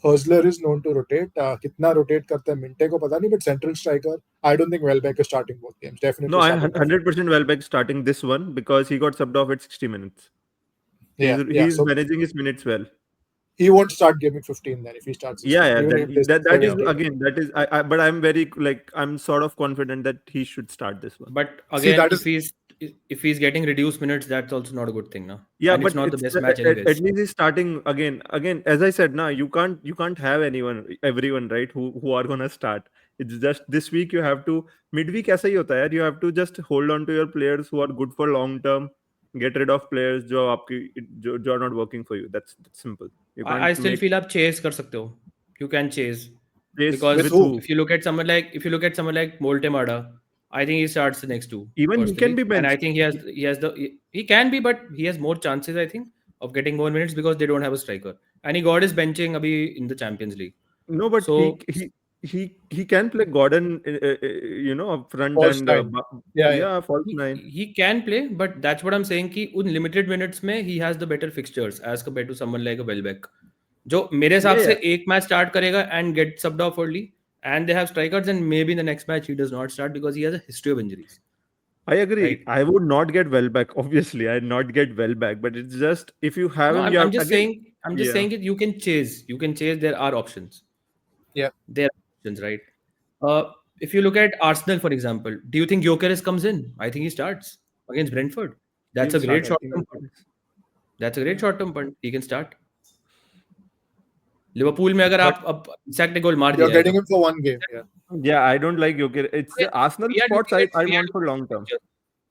Speaker 3: Hustler is known to rotate. कितना rotate करता है Minte को पता नहीं, but central striker I don't think Welbeck is starting both games. Definitely.
Speaker 2: No, I'm
Speaker 3: starting
Speaker 2: 100% Welbeck starting this one because he got subbed off at 60 minutes. He's
Speaker 3: So
Speaker 2: managing his minutes well.
Speaker 3: he won't start game week 15 then if he starts. this
Speaker 2: Yeah,
Speaker 3: game.
Speaker 2: yeah.
Speaker 3: Even if
Speaker 2: That
Speaker 3: this
Speaker 2: is
Speaker 3: game-
Speaker 2: again. That is. But I'm very I'm sort of confident that he should start this one.
Speaker 1: But
Speaker 3: See,
Speaker 1: again,
Speaker 3: that
Speaker 1: if he's getting reduced minutes, that's also not a good thing, no?
Speaker 2: Yeah,
Speaker 1: And
Speaker 2: but
Speaker 1: it's not the best
Speaker 2: at,
Speaker 1: match anyways.
Speaker 2: at least he's starting again. As I said, now you can't have everyone, right? Who are gonna start. It's just this week you have to midweek ऐसा ही होता है यार. You have to just hold on to your players who are good for long term. Get rid of players जो are not working for you. That's simple. You can't
Speaker 1: I still
Speaker 2: make
Speaker 1: feel आप chase कर सकते हो. You can chase.
Speaker 2: plays
Speaker 1: Because
Speaker 2: with
Speaker 3: who?
Speaker 2: who?
Speaker 1: if you look at someone like Moltemada, I think he starts the next two.
Speaker 2: Even he can
Speaker 1: personally.
Speaker 2: be
Speaker 1: And I
Speaker 2: benched.
Speaker 1: think he can be, but he has more chances, I think, of getting more minutes because they don't have a striker. And he got his benching abhi in the Champions League.
Speaker 2: No, but
Speaker 1: So-
Speaker 2: he can play Gordon, up front
Speaker 3: False
Speaker 2: and
Speaker 3: nine. Yeah.
Speaker 2: false nine.
Speaker 1: he can play, but that's what I'm saying कि उन limited minutes में he has the better fixtures as compared to someone like a Welbeck, जो मेरे हिसाब
Speaker 2: Yeah,
Speaker 1: से एक match start करेगा and get subbed off early, and they have strikers, and maybe in the next match he does not start because he has a history of injuries.
Speaker 2: I agree.
Speaker 1: Right.
Speaker 2: I would not get Welbeck. Obviously, I'd not get Welbeck. But it's just if you have
Speaker 1: No,
Speaker 2: him, you have,
Speaker 1: I'm just
Speaker 2: again,
Speaker 1: saying I'm just
Speaker 2: Yeah.
Speaker 1: saying that you can chase. You can chase. There are options.
Speaker 3: Yeah.
Speaker 1: There are options, right? If you look at Arsenal, for example, do you think Gyökeres comes in? I think he starts against Brentford. That's
Speaker 2: He'll
Speaker 1: a great
Speaker 2: start, I think
Speaker 1: short-term
Speaker 2: he'll
Speaker 1: punt.
Speaker 2: start.
Speaker 1: That's a great short-term punt. He can start. Liverpool में अगर
Speaker 3: But
Speaker 1: आप अब Isaac ने गोल मार
Speaker 3: you're
Speaker 1: दिया है
Speaker 3: getting
Speaker 1: तो
Speaker 3: him for one game. Yeah.
Speaker 2: Yeah, I don't like Joker. It's the Arsenal
Speaker 1: we are
Speaker 2: spots
Speaker 1: looking
Speaker 2: I
Speaker 1: at
Speaker 2: want for long term.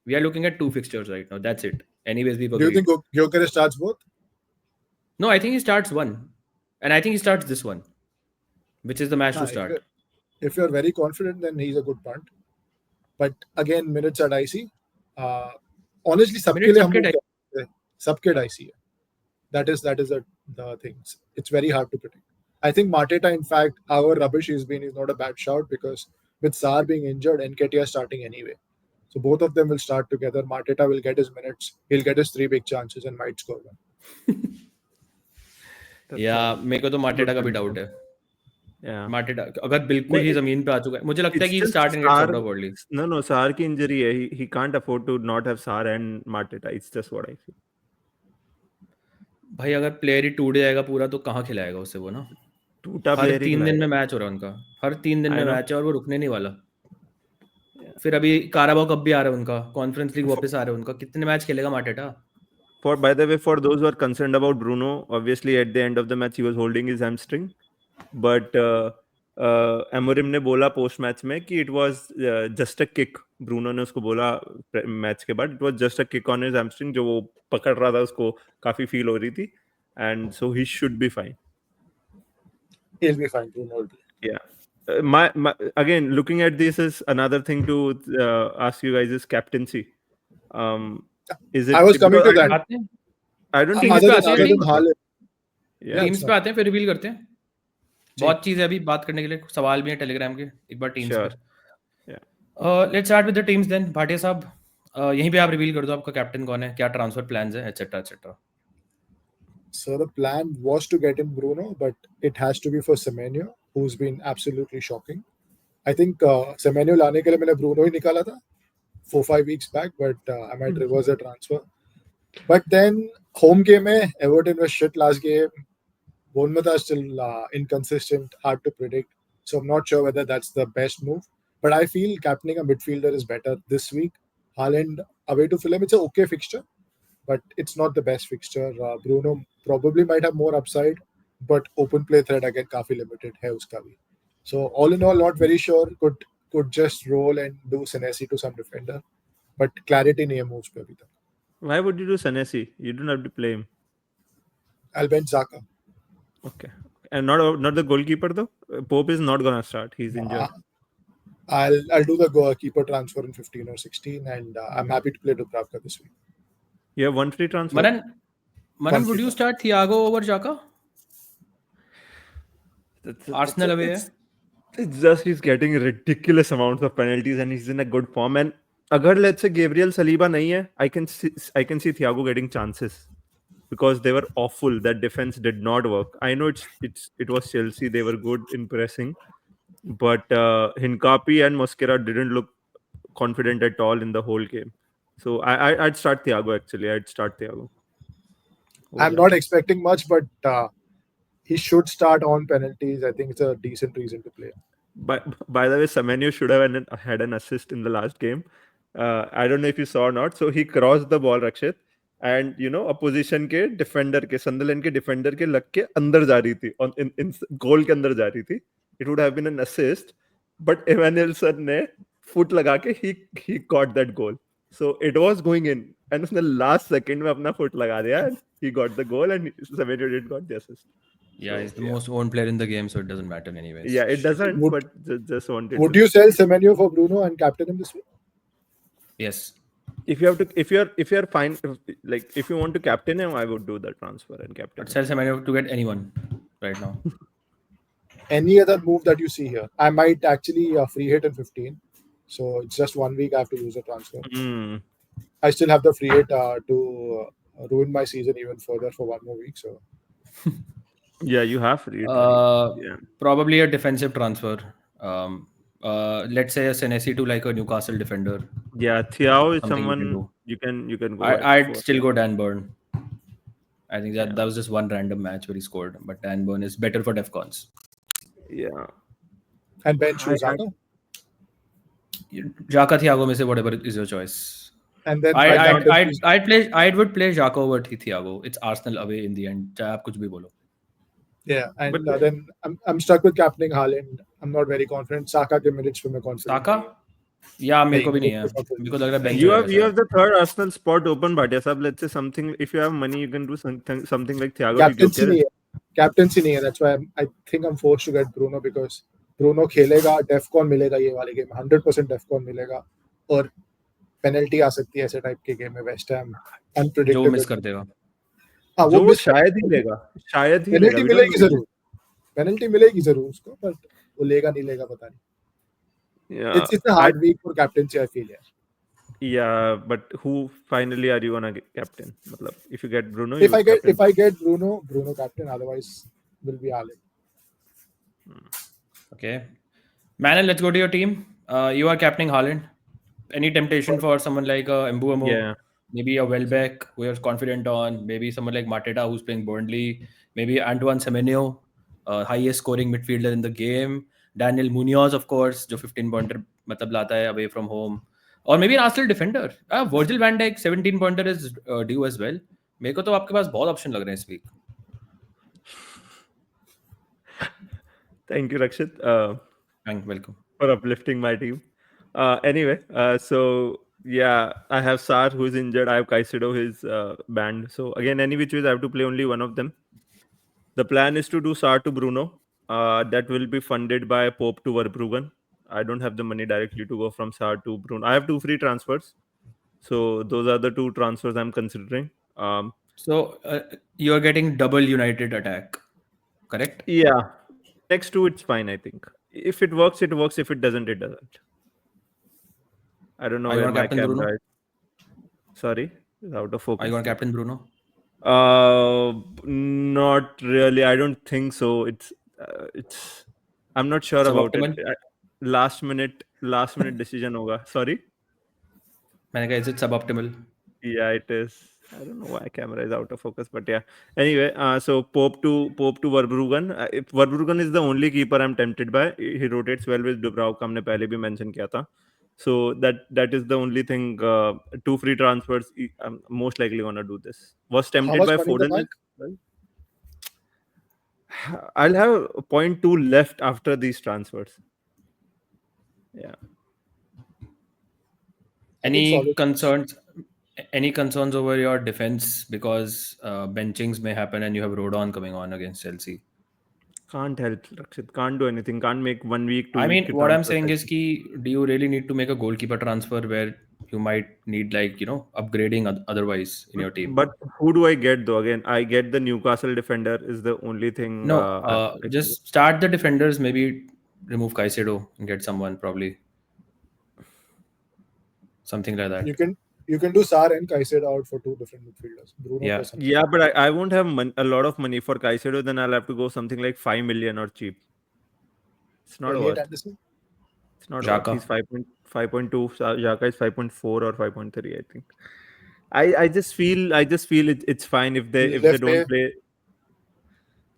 Speaker 1: we are looking at 2 fixtures right now. That's it. Anyways, we've
Speaker 3: Do you
Speaker 1: agreed.
Speaker 3: think Gyökeres starts both?
Speaker 1: No, I think he starts one, and I think he starts this one, which is the match to start.
Speaker 3: If you're very confident, then he's a good punt. But again, minutes are dicey. Honestly, सबके लिए हम लोग क्या करते हैं? सबके dicey है. That is the thing. It's very hard to predict. I think Mateta, in fact, however rubbish he's been, is not a bad shout because with Sarr being injured, Nketiah starting anyway. So both of them will start together. Mateta will get his minutes. He'll get his 3 big chances and might score one.
Speaker 1: या मेरे को तो मार्टेटा का भी doubt है. मार्टेटा अगर बिल्कुल ही जमीन पे आ चुका है, मुझे लगता है कि start and get subbed off early.
Speaker 2: No, Sarr की injury है. He can't afford to not have Sarr and Mateta. It's just what I feel.
Speaker 1: भाई अगर प्लेयर ही टूट जाएगा पूरा तो कहाँ खिलाएगा उसे वो ना.
Speaker 2: टूटा
Speaker 1: हर
Speaker 2: प्लेयर
Speaker 1: 3 दिन में मैच हो रहा है उनका. हर 3 दिन में मैच है और वो रुकने नहीं वाला. फिर अभी काराबाओ कब भी आ रहा है उनका, कॉन्फ्रेंस लीग वापस आ रहा है उनका. कितने मैच खेलेगा मार्टेटा?
Speaker 2: By the way, for those who are concerned about Bruno, obviously at the end of the match he was holding his hamstring, but Amorim ने बोला post match में कि it was just a kick. Bruno ने उसको बोला match के बाद, it was just a kick on his hamstring, जो वो पकड़ रहा था उसको काफी feel हो रही थी, and so he should be fine.
Speaker 3: He'll be fine. Bruno will be.
Speaker 2: Yeah. My again, looking at this is another thing to ask you guys is captaincy. Is it?
Speaker 3: I was coming to that.
Speaker 2: I don't think
Speaker 3: Other
Speaker 2: it's
Speaker 3: than Haaland.
Speaker 1: Teams पे आते हैं फिर reveal करते हैं. बहुत चीज है अभी बात करने के लिए. सवाल भी है टेलीग्राम के. एक बार टीम्स पर. Let's start with the teams then. Bhatia साहब यहीं पे आप रिवील कर दो आपका कैप्टन कौन है, क्या ट्रांसफर प्लान्स है, etcetera etcetera.
Speaker 3: So the plan was to get in Bruno, but it has to be for Semenyo, who's been absolutely shocking. I think Semenyo लाने के लिए मैंने Bruno ही निकाला था 4-5 weeks back, but I might reverse the transfer. But then home game में Everton was shit last game. Bournemouth are still inconsistent, hard to predict. So I'm not sure whether that's the best move. But I feel captaining a midfielder is better this week. Haaland away to Fulham, it's an okay fixture, but it's not the best fixture. Bruno probably might have more upside, but open play threat again काफी limited है उसका भी. So all in all, not very sure. Could just roll and do Senesi to some defender, but clarity नहीं है moves पे अभी तक.
Speaker 2: Why would you do Senesi? You don't have to play him.
Speaker 3: I'll bench Xhaka.
Speaker 2: Okay. And not the goalkeeper though. Pope is not gonna start. He's injured.
Speaker 3: I'll do the keeper transfer in 15 or 16, and I'm happy to play Dubravka this week.
Speaker 2: You have one free transfer.
Speaker 1: Manan, would you start Thiago over Xhaka? Arsenal away है.
Speaker 2: It's just he's getting ridiculous amounts of penalties and he's in a good form. And agar let's say Gabriel Saliba nahi hai, I can see Thiago getting chances because they were awful. That defense did not work. I know it was Chelsea. They were good in pressing, but Hincapi and Mosquera didn't look confident at all in the whole game. So I'd start Thiago actually. I'd start Thiago.
Speaker 3: I'm not expecting much, but he should start on penalties. I think it's a decent reason to play.
Speaker 2: By the way, Semenyo should have had an assist in the last game. I don't know if you saw or not. So he crossed the ball, Rakshit, and opposition के defender के Sunderland के defender के लग के अंदर जा रही थी, in goal के अंदर जा रही थी. It would have been an assist, but Evanilson ने foot लगा के he caught that goal. So it was going in, and उसने last second में अपना foot लगा दिया, and he got the goal, and Semenyo did got the assist.
Speaker 1: Yeah, he's the most owned player in the game, so it doesn't matter anyways.
Speaker 2: Yeah, it doesn't. But just wanted.
Speaker 3: Would you sell Semenyo for Bruno and captain him this week?
Speaker 2: Yes. If you're fine, if you want to captain him, I would do the transfer and captain.
Speaker 1: But sell Semenyo to get anyone right now.
Speaker 3: Any other move that you see here? I might actually free hit in 15. So it's just 1 week I have to lose a transfer. I still have the free hit to ruin my season even further for 1 more week. So.
Speaker 2: Yeah, you have free.
Speaker 1: Probably a defensive transfer. Let's say a Senesi to like a Newcastle defender.
Speaker 2: Yeah, Thiago is someone you can go.
Speaker 1: I'd still go Dan Burn. I think that was just one random match where he scored, but Dan Burn is better for DEFCONs.
Speaker 2: Yeah.
Speaker 3: And bench
Speaker 2: I-
Speaker 3: Xhaka.
Speaker 1: Xhaka, Thiago में से whatever is your choice.
Speaker 3: And then
Speaker 1: I would play Xhaka over Thiago. It's Arsenal away in the end. चाहे आप कुछ भी बोलो.
Speaker 3: Yeah, and
Speaker 2: But-
Speaker 3: then I'm stuck with captaining Haaland. I'm not very confident. Saka के minutes पे मैं confident.
Speaker 1: Saka? या मेरे को भी नहीं है. मेरे को लग रहा है bench
Speaker 2: You
Speaker 1: हो
Speaker 2: have
Speaker 1: जाएगा
Speaker 2: the third Arsenal spot open, Bhatia Sahab. Let's say something. If you have money, you can do something like Thiago.
Speaker 3: Captaincy नहीं है. Captaincy नहीं है. That's why I think I'm forced to get Bruno because Bruno खेलेगा, DEFCON मिलेगा ये वाले game 100% DEFCON मिलेगा और पेनल्टी आ सकती है ऐसे टाइप के गेम में वेस्ट हैम
Speaker 1: जो
Speaker 3: अनप्रेडिक्टेबल
Speaker 1: मिस कर देगा.
Speaker 3: हाँ
Speaker 2: जो
Speaker 3: वो
Speaker 2: वो
Speaker 3: मिस
Speaker 2: शायद ही लेगा. शायद ही
Speaker 3: पेनल्टी
Speaker 2: लेगा.
Speaker 3: मिलेगी जरूर पेनल्टी मिलेगी जरूर उसको बट वो लेगा नहीं लेगा पता नहीं
Speaker 2: Yeah.
Speaker 3: it's a hard week for captaincy I feel yeah.
Speaker 2: Yeah, but who finally are you gonna get captain? Matlab, if you get Bruno,
Speaker 3: if I get Bruno captain otherwise will be Haaland.
Speaker 1: Okay. Manuel, let's go to your team. You are captaining Haaland. Any temptation for someone like Mbeumo?
Speaker 2: Yeah.
Speaker 1: Maybe a Welbeck who you're confident on. Maybe someone like Mateta who's playing Burnley. Maybe Antoine Semenyo, highest scoring midfielder in the game. Daniel Munoz, of course, जो 15-pointer मतलब लाता है away from home. Or maybe an Arsenal defender. Virgil van Dijk 17-pointer is due as well. मेरे को तो आपके पास बहुत option लग रहे हैं इस week.
Speaker 2: Thank you, Rakshit,
Speaker 1: Welcome.
Speaker 2: for uplifting my team. Anyway, so yeah, I have Sar who is injured. I have Caicedo, who's banned. So again, any which ways, I have to play only one of them. The plan is to do Sar to Bruno. That will be funded by Pope to Verbruggen. I don't have the money directly to go from Sar to Bruno. I have 2 free transfers. So those are the 2 transfers I'm considering.
Speaker 1: So you are getting double United attack, correct?
Speaker 2: Yeah. Next 2, it's fine, I think. If it works, it works. If it doesn't, it doesn't. I don't know
Speaker 1: Are you
Speaker 2: where
Speaker 1: on
Speaker 2: my
Speaker 1: Captain
Speaker 2: camera
Speaker 1: Bruno?
Speaker 2: is. Sorry, it's out of focus.
Speaker 1: Are you going to captain Bruno?
Speaker 2: Not really. I don't think so. It's. I'm not sure about it.
Speaker 1: Suboptimal?
Speaker 2: Last minute decision hoga. Sorry.
Speaker 1: मैंने कहा, is it suboptimal?
Speaker 2: Yeah, it is. I don't know why camera is out of focus, but yeah. Anyway, so Pope to Verbruggen. If Verbruggen is the only keeper I'm tempted by, he rotates well with Dubravka. हमने पहले भी mention किया था. So that is the only thing. 2 free transfers. I'm most likely gonna do this. Was tempted
Speaker 3: much
Speaker 2: by
Speaker 3: money in the
Speaker 2: Foden.
Speaker 3: bank?
Speaker 2: I'll have 0.2 left after these transfers. Yeah.
Speaker 1: Any concerns over your defense because benchings may happen and you have Rodon coming on against Chelsea?
Speaker 2: Can't help, Rakshit. Can't do anything. Can't make 1 week, 2
Speaker 1: I mean,
Speaker 2: week
Speaker 1: what I'm
Speaker 2: transfer
Speaker 1: saying is
Speaker 2: session.
Speaker 1: do you really need to make a goalkeeper transfer where you might need upgrading otherwise in your team?
Speaker 2: But who do I get though? Again, I get the Newcastle defender is the only thing.
Speaker 1: No, just start the defenders, maybe remove Caicedo and get someone probably. Something like that.
Speaker 3: You can do Sar and Caicedo out for 2 different midfielders. Bruno
Speaker 1: Yeah.
Speaker 3: plus something.
Speaker 2: Yeah, but I won't have a lot of money for Caicedo. Then I'll have to go something like 5 million or cheap. It's not
Speaker 3: Elliot
Speaker 2: worth.
Speaker 3: Anderson?
Speaker 2: It's not
Speaker 1: Xhaka.
Speaker 2: worth. He's 5.2. Xhaka is 5.4 or 5.3, I think. I just feel it's fine if they don't play.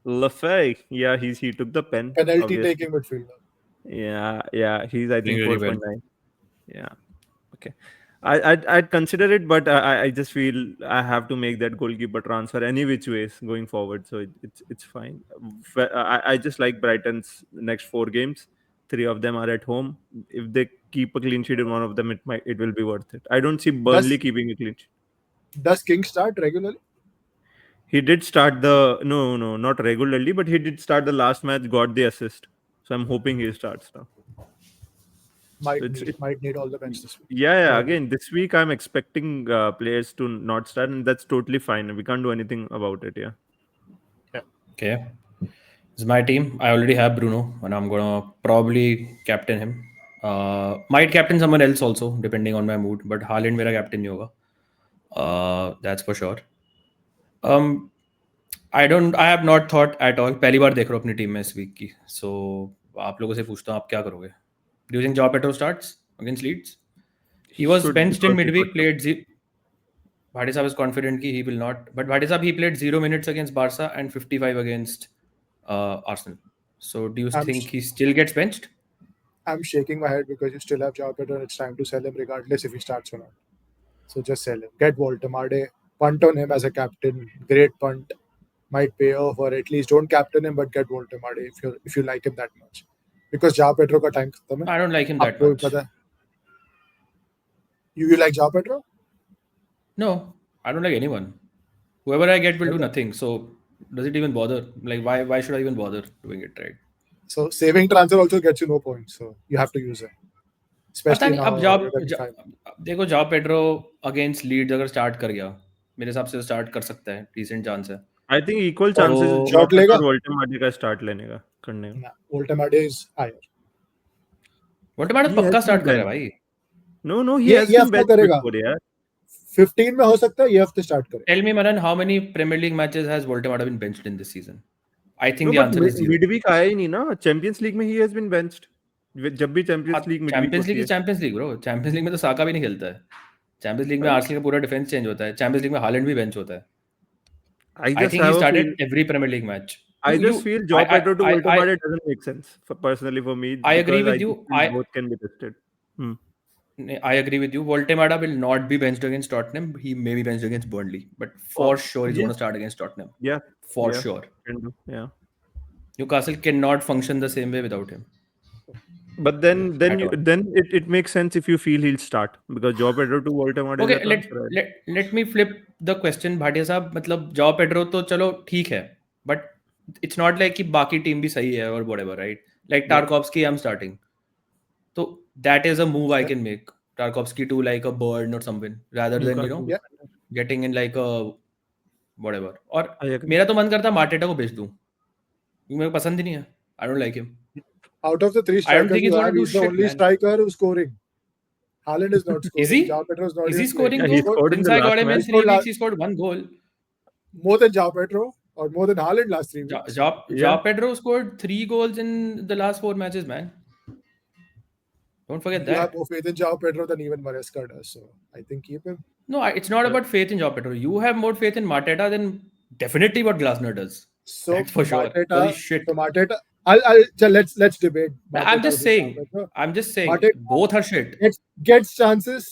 Speaker 2: Lafay, yeah, he took the pen.
Speaker 3: Penalty
Speaker 2: obviously.
Speaker 3: taking midfielder.
Speaker 2: Yeah, he's I think
Speaker 1: Doing really
Speaker 2: 4.9. Yeah, okay. I'd consider it, but I just feel I have to make that goalkeeper transfer any which ways going forward. So it's fine. I just like Brighton's next 4 games. 3 of them are at home. If they keep a clean sheet in one of them, it will be worth it. I don't see Burnley keeping a clean sheet.
Speaker 3: Does King start regularly?
Speaker 2: He did start no, not regularly, but he did start the last match, got the assist. So I'm hoping he starts now.
Speaker 3: Might need all the bench this week.
Speaker 2: Yeah. Again, this week I'm expecting players to not start, and that's totally fine. We can't do anything about it. Yeah.
Speaker 1: Okay. This is my team. I already have Bruno, and I'm gonna probably captain him. Might captain someone else also, depending on my mood. But Haaland मेरा captain नहीं होगा. That's for sure. I have not thought at all. पहली बार देख रहा हूँ अपनी team में इस वीक की. So आप लोगों से पूछता हूँ आप क्या करोगे? Do you think Joao Pedro starts against Leeds? He was benched in midweek, played Bhadi Saab is confident he will not. But Bhadi Saab, he played 0 minutes against Barca and 55 against Arsenal. So do you
Speaker 3: I'm
Speaker 1: think he still gets benched?
Speaker 3: I'm shaking my head because you still have Joao Pedro and it's time to sell him regardless if he starts or not. So just sell him. Get Voltemade. Punt on him as a captain. Great punt. Might pay off, or at least don't captain him but get Voltemade if you like him that much. Because Joao Pedro का time खत्म है.
Speaker 1: I don't like him that
Speaker 3: आपको
Speaker 1: much.
Speaker 3: पता है. You like Joao Pedro?
Speaker 1: No, I don't like anyone. Whoever I get will do nothing. So does it even bother? Like why should I even bother doing it, right?
Speaker 3: So saving transfer also gets you no points. So you have to use it.
Speaker 1: पता
Speaker 3: Especially
Speaker 1: नहीं
Speaker 3: now.
Speaker 1: अब देखो जाओ Pedro against Leeds अगर start कर गया मेरे हिसाब से स्टार्ट कर सकता है डिसेंट चांस है
Speaker 2: I think equal chances
Speaker 1: तो-
Speaker 2: Joao
Speaker 3: Shot लेगा?
Speaker 2: Pedro और Voltemade का start लेने का करने का.
Speaker 3: Nah, Voltemade is higher.
Speaker 1: वोल्टेमार्ड
Speaker 2: He
Speaker 1: पक्का
Speaker 2: has
Speaker 1: स्टार्ट
Speaker 2: been
Speaker 1: कर रहा है भाई
Speaker 2: No, he
Speaker 3: ये
Speaker 2: has been
Speaker 3: हफ्ता
Speaker 2: benched
Speaker 3: करेगा.
Speaker 2: before, यार.
Speaker 3: 15 में हो सकता है ये हफ्ते स्टार्ट करे.
Speaker 1: Tell me Manan how many Premier League matches has Woltemade been benched in this season I think
Speaker 2: No,
Speaker 1: the
Speaker 2: but
Speaker 1: answer is
Speaker 2: midweek आया ही नहीं ना. Champions League में he has been benched. जब भी Champions League midweek
Speaker 1: champions league
Speaker 2: होती है.
Speaker 1: Champions league bro champions league में तो साका भी नहीं खेलता है चैंपियंस लीग में आर्सेनल का पूरा डिफेंस चेंज होता है चैंपियंस लीग में हालैंड भी बेंच होता है
Speaker 2: I
Speaker 1: I
Speaker 2: just
Speaker 1: think he
Speaker 2: have a feel.
Speaker 1: Started every premier league match
Speaker 2: I just feel Joao Pedro to Voltemade doesn't make sense personally for me.
Speaker 1: I agree
Speaker 2: because
Speaker 1: with you.
Speaker 2: just feel both can be tested.
Speaker 1: I agree with you. Voltemada will not be benched against Tottenham. He may be benched against Burnley, but for sure he's
Speaker 2: yeah.
Speaker 1: going to start against Tottenham.
Speaker 2: Yeah,
Speaker 1: For
Speaker 2: yeah.
Speaker 1: sure.
Speaker 2: Can do. Yeah.
Speaker 1: Newcastle cannot function the same way without him.
Speaker 2: But then
Speaker 1: At all.
Speaker 2: it makes sense if you feel he'll start because Joao Pedro to Voltemade
Speaker 1: Okay,
Speaker 2: is a transfer, right?
Speaker 1: let me flip the question, Bhatia साहब. मतलब जाओ Pedro तो चलो ठीक है, but it's not like कि बाकी team भी सही है or whatever, right? Like Tarkovsky, I'm starting. So that is a move I can make. Tarkovsky to like a Burn or something rather than
Speaker 3: Yeah.
Speaker 1: getting in like a whatever. और
Speaker 2: I agree.
Speaker 1: मेरा तो मन करता है मार्टेटा को बेच दूं क्योंकि मेरे को पसंद ही नहीं है. I don't like him.
Speaker 3: Out of the three
Speaker 1: I don't
Speaker 3: strikers
Speaker 1: think he's
Speaker 3: you
Speaker 1: gonna
Speaker 3: have,
Speaker 1: do
Speaker 3: he's the
Speaker 1: shit,
Speaker 3: only
Speaker 1: man.
Speaker 3: striker who's scoring. Haaland is not scoring.
Speaker 1: Is he?
Speaker 3: Joao Pedro is not.
Speaker 1: Is he
Speaker 3: even
Speaker 1: scoring?
Speaker 3: playing.
Speaker 2: Yeah, he
Speaker 1: though?
Speaker 2: scored in
Speaker 1: Since
Speaker 2: the
Speaker 1: I got
Speaker 2: last
Speaker 1: him in
Speaker 2: match.
Speaker 1: 3 weeks, he scored 1 goal.
Speaker 3: More than Joao Pedro or more than Haaland last 3 weeks.
Speaker 1: Joao Pedro scored 3 goals in the last 4 matches, man. Don't forget
Speaker 3: You have
Speaker 1: that.
Speaker 3: more faith in Joao Pedro than even Maresca does. So I think keep him.
Speaker 1: No, it's not about faith in Joao Pedro. You have more faith in Mateta than definitely what Glasner does.
Speaker 3: So
Speaker 1: That's for sure.
Speaker 3: Mateta,
Speaker 1: Holy shit.
Speaker 3: So Mateta, let's debate.
Speaker 1: I'm
Speaker 3: Mateta
Speaker 1: just
Speaker 3: versus
Speaker 1: saying.
Speaker 3: Joao Pedro.
Speaker 1: I'm just saying.
Speaker 3: Mateta
Speaker 1: Both are shit.
Speaker 3: Gets chances,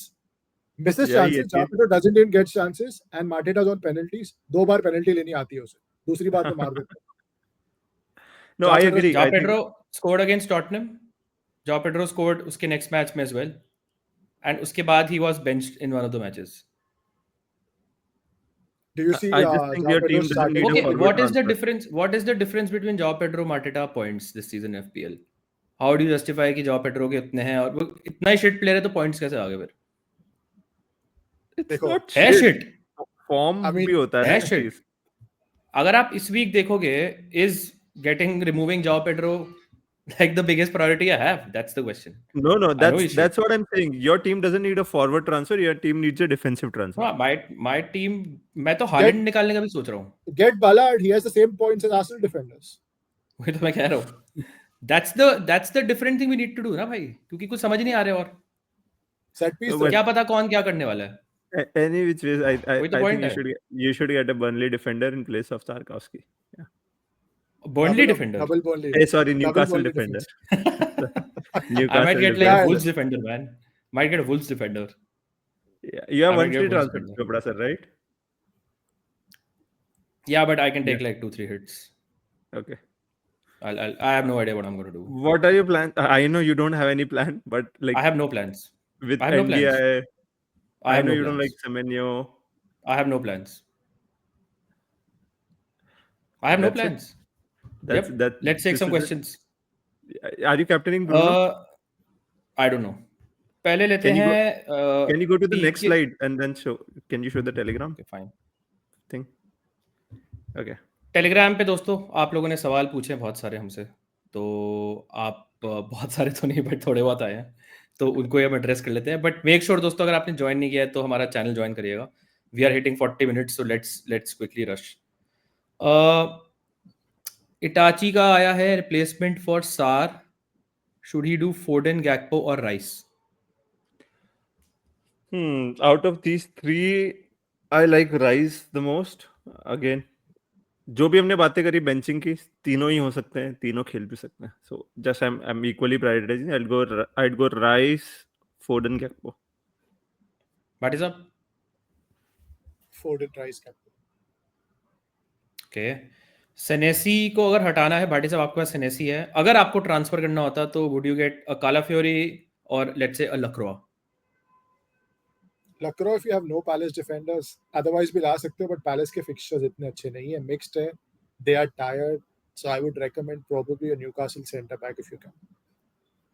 Speaker 3: misses
Speaker 2: Yeah,
Speaker 3: chances.
Speaker 2: yes,
Speaker 3: Joao
Speaker 2: yes.
Speaker 3: Pedro doesn't even get chances, and Mateta's on penalties. 2 bar penalty लेनी आती है उसे. दूसरी बार तो मार देता है.
Speaker 2: No,
Speaker 3: Joao
Speaker 2: I
Speaker 3: Pedro-
Speaker 2: agree.
Speaker 1: Joao
Speaker 2: I think
Speaker 1: Pedro scored against Tottenham. Joao Pedro scored उसके next match में as well. And उसके बाद he was benched in one of the matches.
Speaker 3: Do you see
Speaker 2: I just think
Speaker 3: Joao
Speaker 2: your
Speaker 3: Pedro
Speaker 2: team doesn't
Speaker 3: starting?
Speaker 2: need a
Speaker 1: Okay,
Speaker 2: forward
Speaker 1: what is the
Speaker 2: transfer.
Speaker 1: difference? What is the difference between Joao Pedro Mateta points this season FPL? How do you justify कि Joao Pedro के इतने हैं और वो इतना ही shit player है तो points कैसे आ गए फिर?
Speaker 2: It's
Speaker 3: देखो,
Speaker 2: not
Speaker 1: है
Speaker 2: shit.
Speaker 1: shit.
Speaker 2: Form
Speaker 3: I mean,
Speaker 2: भी होता है
Speaker 1: है
Speaker 2: ना
Speaker 1: shit.
Speaker 2: at least.
Speaker 1: अगर आप इस वीक देखोगे, is removing Joao Pedro like the biggest priority I have? That's the question.
Speaker 2: No,
Speaker 1: I know
Speaker 2: that's
Speaker 1: you should.
Speaker 2: that's what I'm saying. Your team doesn't need a forward transfer. Your team needs a defensive transfer.
Speaker 1: हाँ, my team मैं तो Holland निकालने का भी सोच रहा हूँ.
Speaker 3: Get Ballard. He has the same points as Arsenal defenders.
Speaker 1: वही तो मैं कह रहा हूँ. That's the different thing we need to do ना भाई, क्योंकि कुछ समझ नहीं आ रहा है और
Speaker 3: Set piece.
Speaker 2: No,
Speaker 3: तो
Speaker 2: but-
Speaker 1: क्या पता कौन क्या करने वाला है.
Speaker 2: Any which ways, I
Speaker 1: वही तो
Speaker 2: think
Speaker 1: point
Speaker 2: you
Speaker 1: है.
Speaker 2: should get a Burnley defender in place of Tarkowski. Yeah.
Speaker 1: Burnley defender.
Speaker 3: Double Burnley.
Speaker 2: Hey, sorry,
Speaker 3: Double
Speaker 2: Newcastle
Speaker 3: Burnley
Speaker 2: defender.
Speaker 1: I might get like
Speaker 3: defender.
Speaker 1: Wolves defender, man. Might get a Wolves defender.
Speaker 2: Yeah, you have
Speaker 1: I might
Speaker 2: one
Speaker 1: get
Speaker 2: free
Speaker 1: Wolves
Speaker 2: transfer,
Speaker 1: defender.
Speaker 2: Chopra sir, right?
Speaker 1: Yeah, but I can take like 2-3 hits.
Speaker 2: Okay.
Speaker 1: I have no idea what I'm gonna do.
Speaker 2: What are your plans? I know you don't have any plan, but like
Speaker 1: I have no plans.
Speaker 2: with
Speaker 1: I have no plans.
Speaker 2: NDI,
Speaker 1: I have
Speaker 2: know
Speaker 1: no
Speaker 2: you don't
Speaker 1: plans.
Speaker 2: like Semenyo.
Speaker 1: I have no plans. I have no
Speaker 2: That's it?
Speaker 1: plans.
Speaker 2: That's
Speaker 1: Yep.
Speaker 2: that.
Speaker 1: Let's take
Speaker 2: this
Speaker 1: some
Speaker 2: is it?
Speaker 1: questions.
Speaker 2: Are you captaining Bruno?
Speaker 1: I don't know. पहले लेते
Speaker 2: Can you go-
Speaker 1: हैं.
Speaker 2: Can you go to the
Speaker 1: P-
Speaker 2: next
Speaker 1: K-
Speaker 2: slide and then show? Can you show the Telegram
Speaker 1: Okay, fine.
Speaker 2: thing? Okay.
Speaker 1: Telegram पे दोस्तों आप लोगों ने सवाल पूछे बहुत सारे हमसे, तो आप बहुत सारे तो नहीं बट थोड़े बहुत आए हैं, तो उनको हम एड्रेस कर लेते हैं. बट मेक श्योर दोस्तों, अगर आपने ज्वाइन नहीं किया है तो हमारा चैनल ज्वाइन करिएगा. We are hitting 40 minutes, so let's quickly rush. Itachi का आया है replacement for Sarr. Should he do Foden, Gakpo और Rice?
Speaker 2: Out of these three, I like Rice the most. Again, जो भी हमने बातें करी बेंचिंग की, तीनों ही हो सकते हैं, तीनों खेल भी सकते हैं. So just I'm equally prioritizing. I'd go Rice, Foden, Gakpo.
Speaker 1: Bhati साहब.
Speaker 3: Foden, Rice, captain.
Speaker 1: ओके. सेनेसी को अगर हटाना है, भाटी साहब आपके पास सेनेसी है, अगर आपको ट्रांसफर करना होता तो वुड यू गेट अ कालाफियोरी और let's say a लक्रोआ?
Speaker 3: Lacroix, if you have no Palace defenders, otherwise भी ला सकते हो, but Palace के fixtures इतने अच्छे नहीं है, mixed है, they are tired, so I would recommend probably a Newcastle centre back if you can.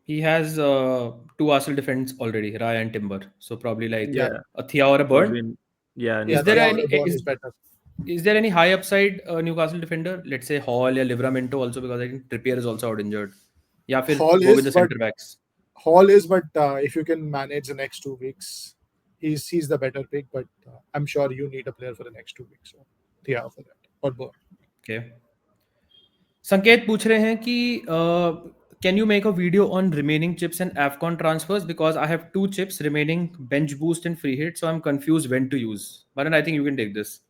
Speaker 1: He has two Arsenal defenders already, Raya and Timber, so probably like
Speaker 2: Yeah,
Speaker 1: a Thea or a Burn.
Speaker 2: probably. Yeah,
Speaker 3: Yeah,
Speaker 1: Is there
Speaker 3: Thea
Speaker 1: any
Speaker 3: Orban is better.
Speaker 1: is there any high upside Newcastle defender? Let's say Hall or Livramento also, because I think Trippier is also out injured. या फिर
Speaker 3: Hall
Speaker 1: go
Speaker 3: is,
Speaker 1: with the
Speaker 3: but
Speaker 1: centre backs.
Speaker 3: Hall is, but if you can manage the next 2 weeks, he's the better pick. But I'm sure you need a player for the next 2 weeks. So Thea for that or Burn.
Speaker 1: Okay. संकेत पूछ रहे हैं कि can you make a video on remaining chips and AFCON transfers, because I have 2 chips remaining, bench boost and free hit, so I'm confused when to use. Maran, I think you can take this.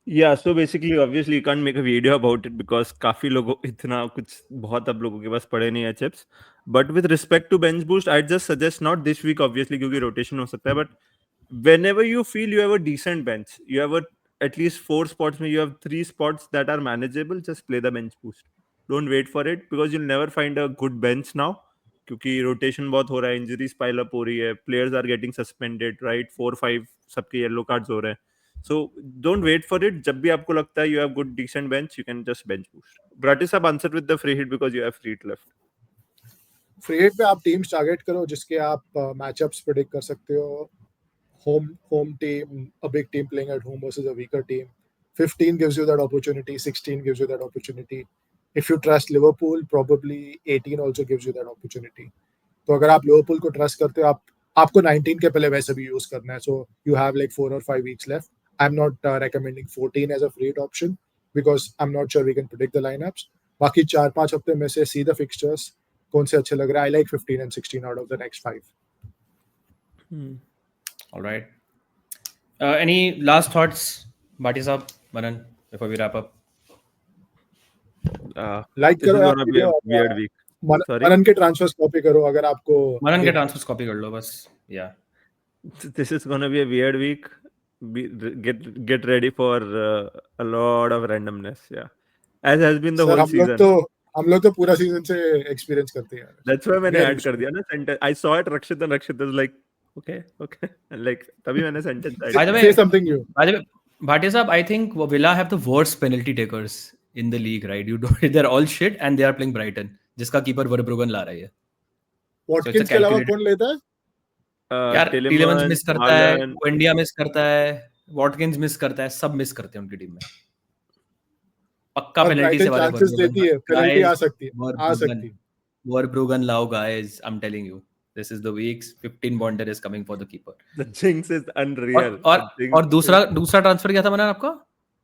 Speaker 2: Yeah, so basically, obviously, you can't make a video about it because काफी लोगों इतना कुछ बहुत अब लोगों के पास पड़े नहीं है chips. But with respect to bench boost, I'd just suggest not this week, obviously, क्योंकि rotation हो सकता है. But whenever you feel you have a decent bench, you have at least 4 spots में you have 3 spots that are manageable, just play the bench boost. Don't wait for it because you'll never find a good bench now. क्योंकि rotation बहुत हो रहा है, injuries pile up हो रही है, players are getting suspended, right? 4-5 सबके yellow cards हो रहे हैं. So don't wait for it. जब भी आपको लगता है you have good decent bench, you can just bench boost. Bratis have answered with the free hit because you have free hit left.
Speaker 3: Free hit पे आप टीम्स टारगेट करो जिसके आप मैचअप्स प्रेडिक्ट कर सकते हो. Home team, a big team playing at home versus a weaker team. 15 gives you that opportunity. 16 gives you that opportunity. If you trust Liverpool, probably 18 also gives you that opportunity. तो अगर आप Liverpool को trust करते हो, आपको 19 के पहले वैसे भी यूज करना है. So you have like 4 or 5 weeks left. I'm not recommending 14 as a free hit option because I'm not sure we can predict the lineups. बाकी 4-5 हफ्ते में से see the fixtures कौन से अच्छे लग रहे हैं. I like 15 and 16 out of the next 5.
Speaker 1: All right. Any last thoughts, Bhati Saab, Manan, before we wrap up?
Speaker 3: Like
Speaker 2: This is
Speaker 3: करो
Speaker 2: gonna be a weird week. Sorry?
Speaker 3: मनन के transverse copy करो अगर आपको
Speaker 1: Manan के transfers copy कर लो बस. Yeah.
Speaker 2: This is gonna be a weird week. Get ready for a lot of randomness. Yeah, as has been the
Speaker 3: sir
Speaker 2: whole season.
Speaker 3: हम लोग तो पूरा सीजन से एक्सपीरियंस करते हैं.
Speaker 2: That's why मैंने
Speaker 3: Very
Speaker 2: ऐड कर दिया ना sentence. I saw it Rakshit and Rakshit was like, okay, and like तभी मैंने sentence add
Speaker 1: By the way,
Speaker 3: Say something new.
Speaker 1: By the way, Bhatia Saab, I think Villa have the worst penalty takers in the league, right? They're all shit and they are playing Brighton, जिसका keeper Verbruggen ला रही है.
Speaker 3: Watkins के अलावा कौन लेता है?
Speaker 1: यार टिलेमंस miss करता है,
Speaker 2: Haaland.
Speaker 1: इंडिया मिस करता है, वॉटकिंस मिस करता है, सब मिस करते हैं उनकी टीम में. पक्का
Speaker 3: और
Speaker 1: पेनल्टी से
Speaker 3: ब्राइटन
Speaker 1: वाले
Speaker 3: चांसेस देती है, पेनल्टी आ सकती है.
Speaker 1: Verbruggen लाओ guys, I'm telling you. This is the weeks. 15 bonder is coming for the keeper.
Speaker 2: The jinx is unreal.
Speaker 1: और दूसरा ट्रांसफर क्या था मैंने आपका?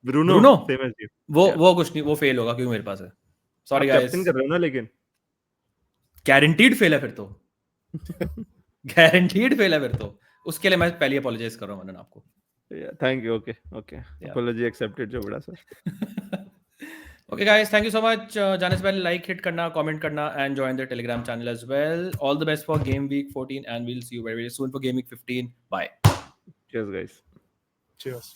Speaker 2: Bruno. Same as you.
Speaker 1: वो कुछ नहीं, वो फेल होगा क्योंकि मेरे पास है. Sorry guys.
Speaker 2: कैप्टन कर रहे हो ना लेकिन.
Speaker 1: Guaranteed फेल है फिर तो. Guaranteed फेल है फिर तो. उसके लिए मैं पहले apologize कर रहा हूँ मनन आपको.
Speaker 2: Yeah, thank you. Okay. Yeah. Apology accepted जो बड़ा sir.
Speaker 1: Okay guys, thank you so much. जाने से पहले like hit करना, comment करना and join the Telegram channel as well. All the best for game week 14 and we'll see you very, very soon for game week 15. Bye.
Speaker 2: Cheers guys.
Speaker 3: Cheers.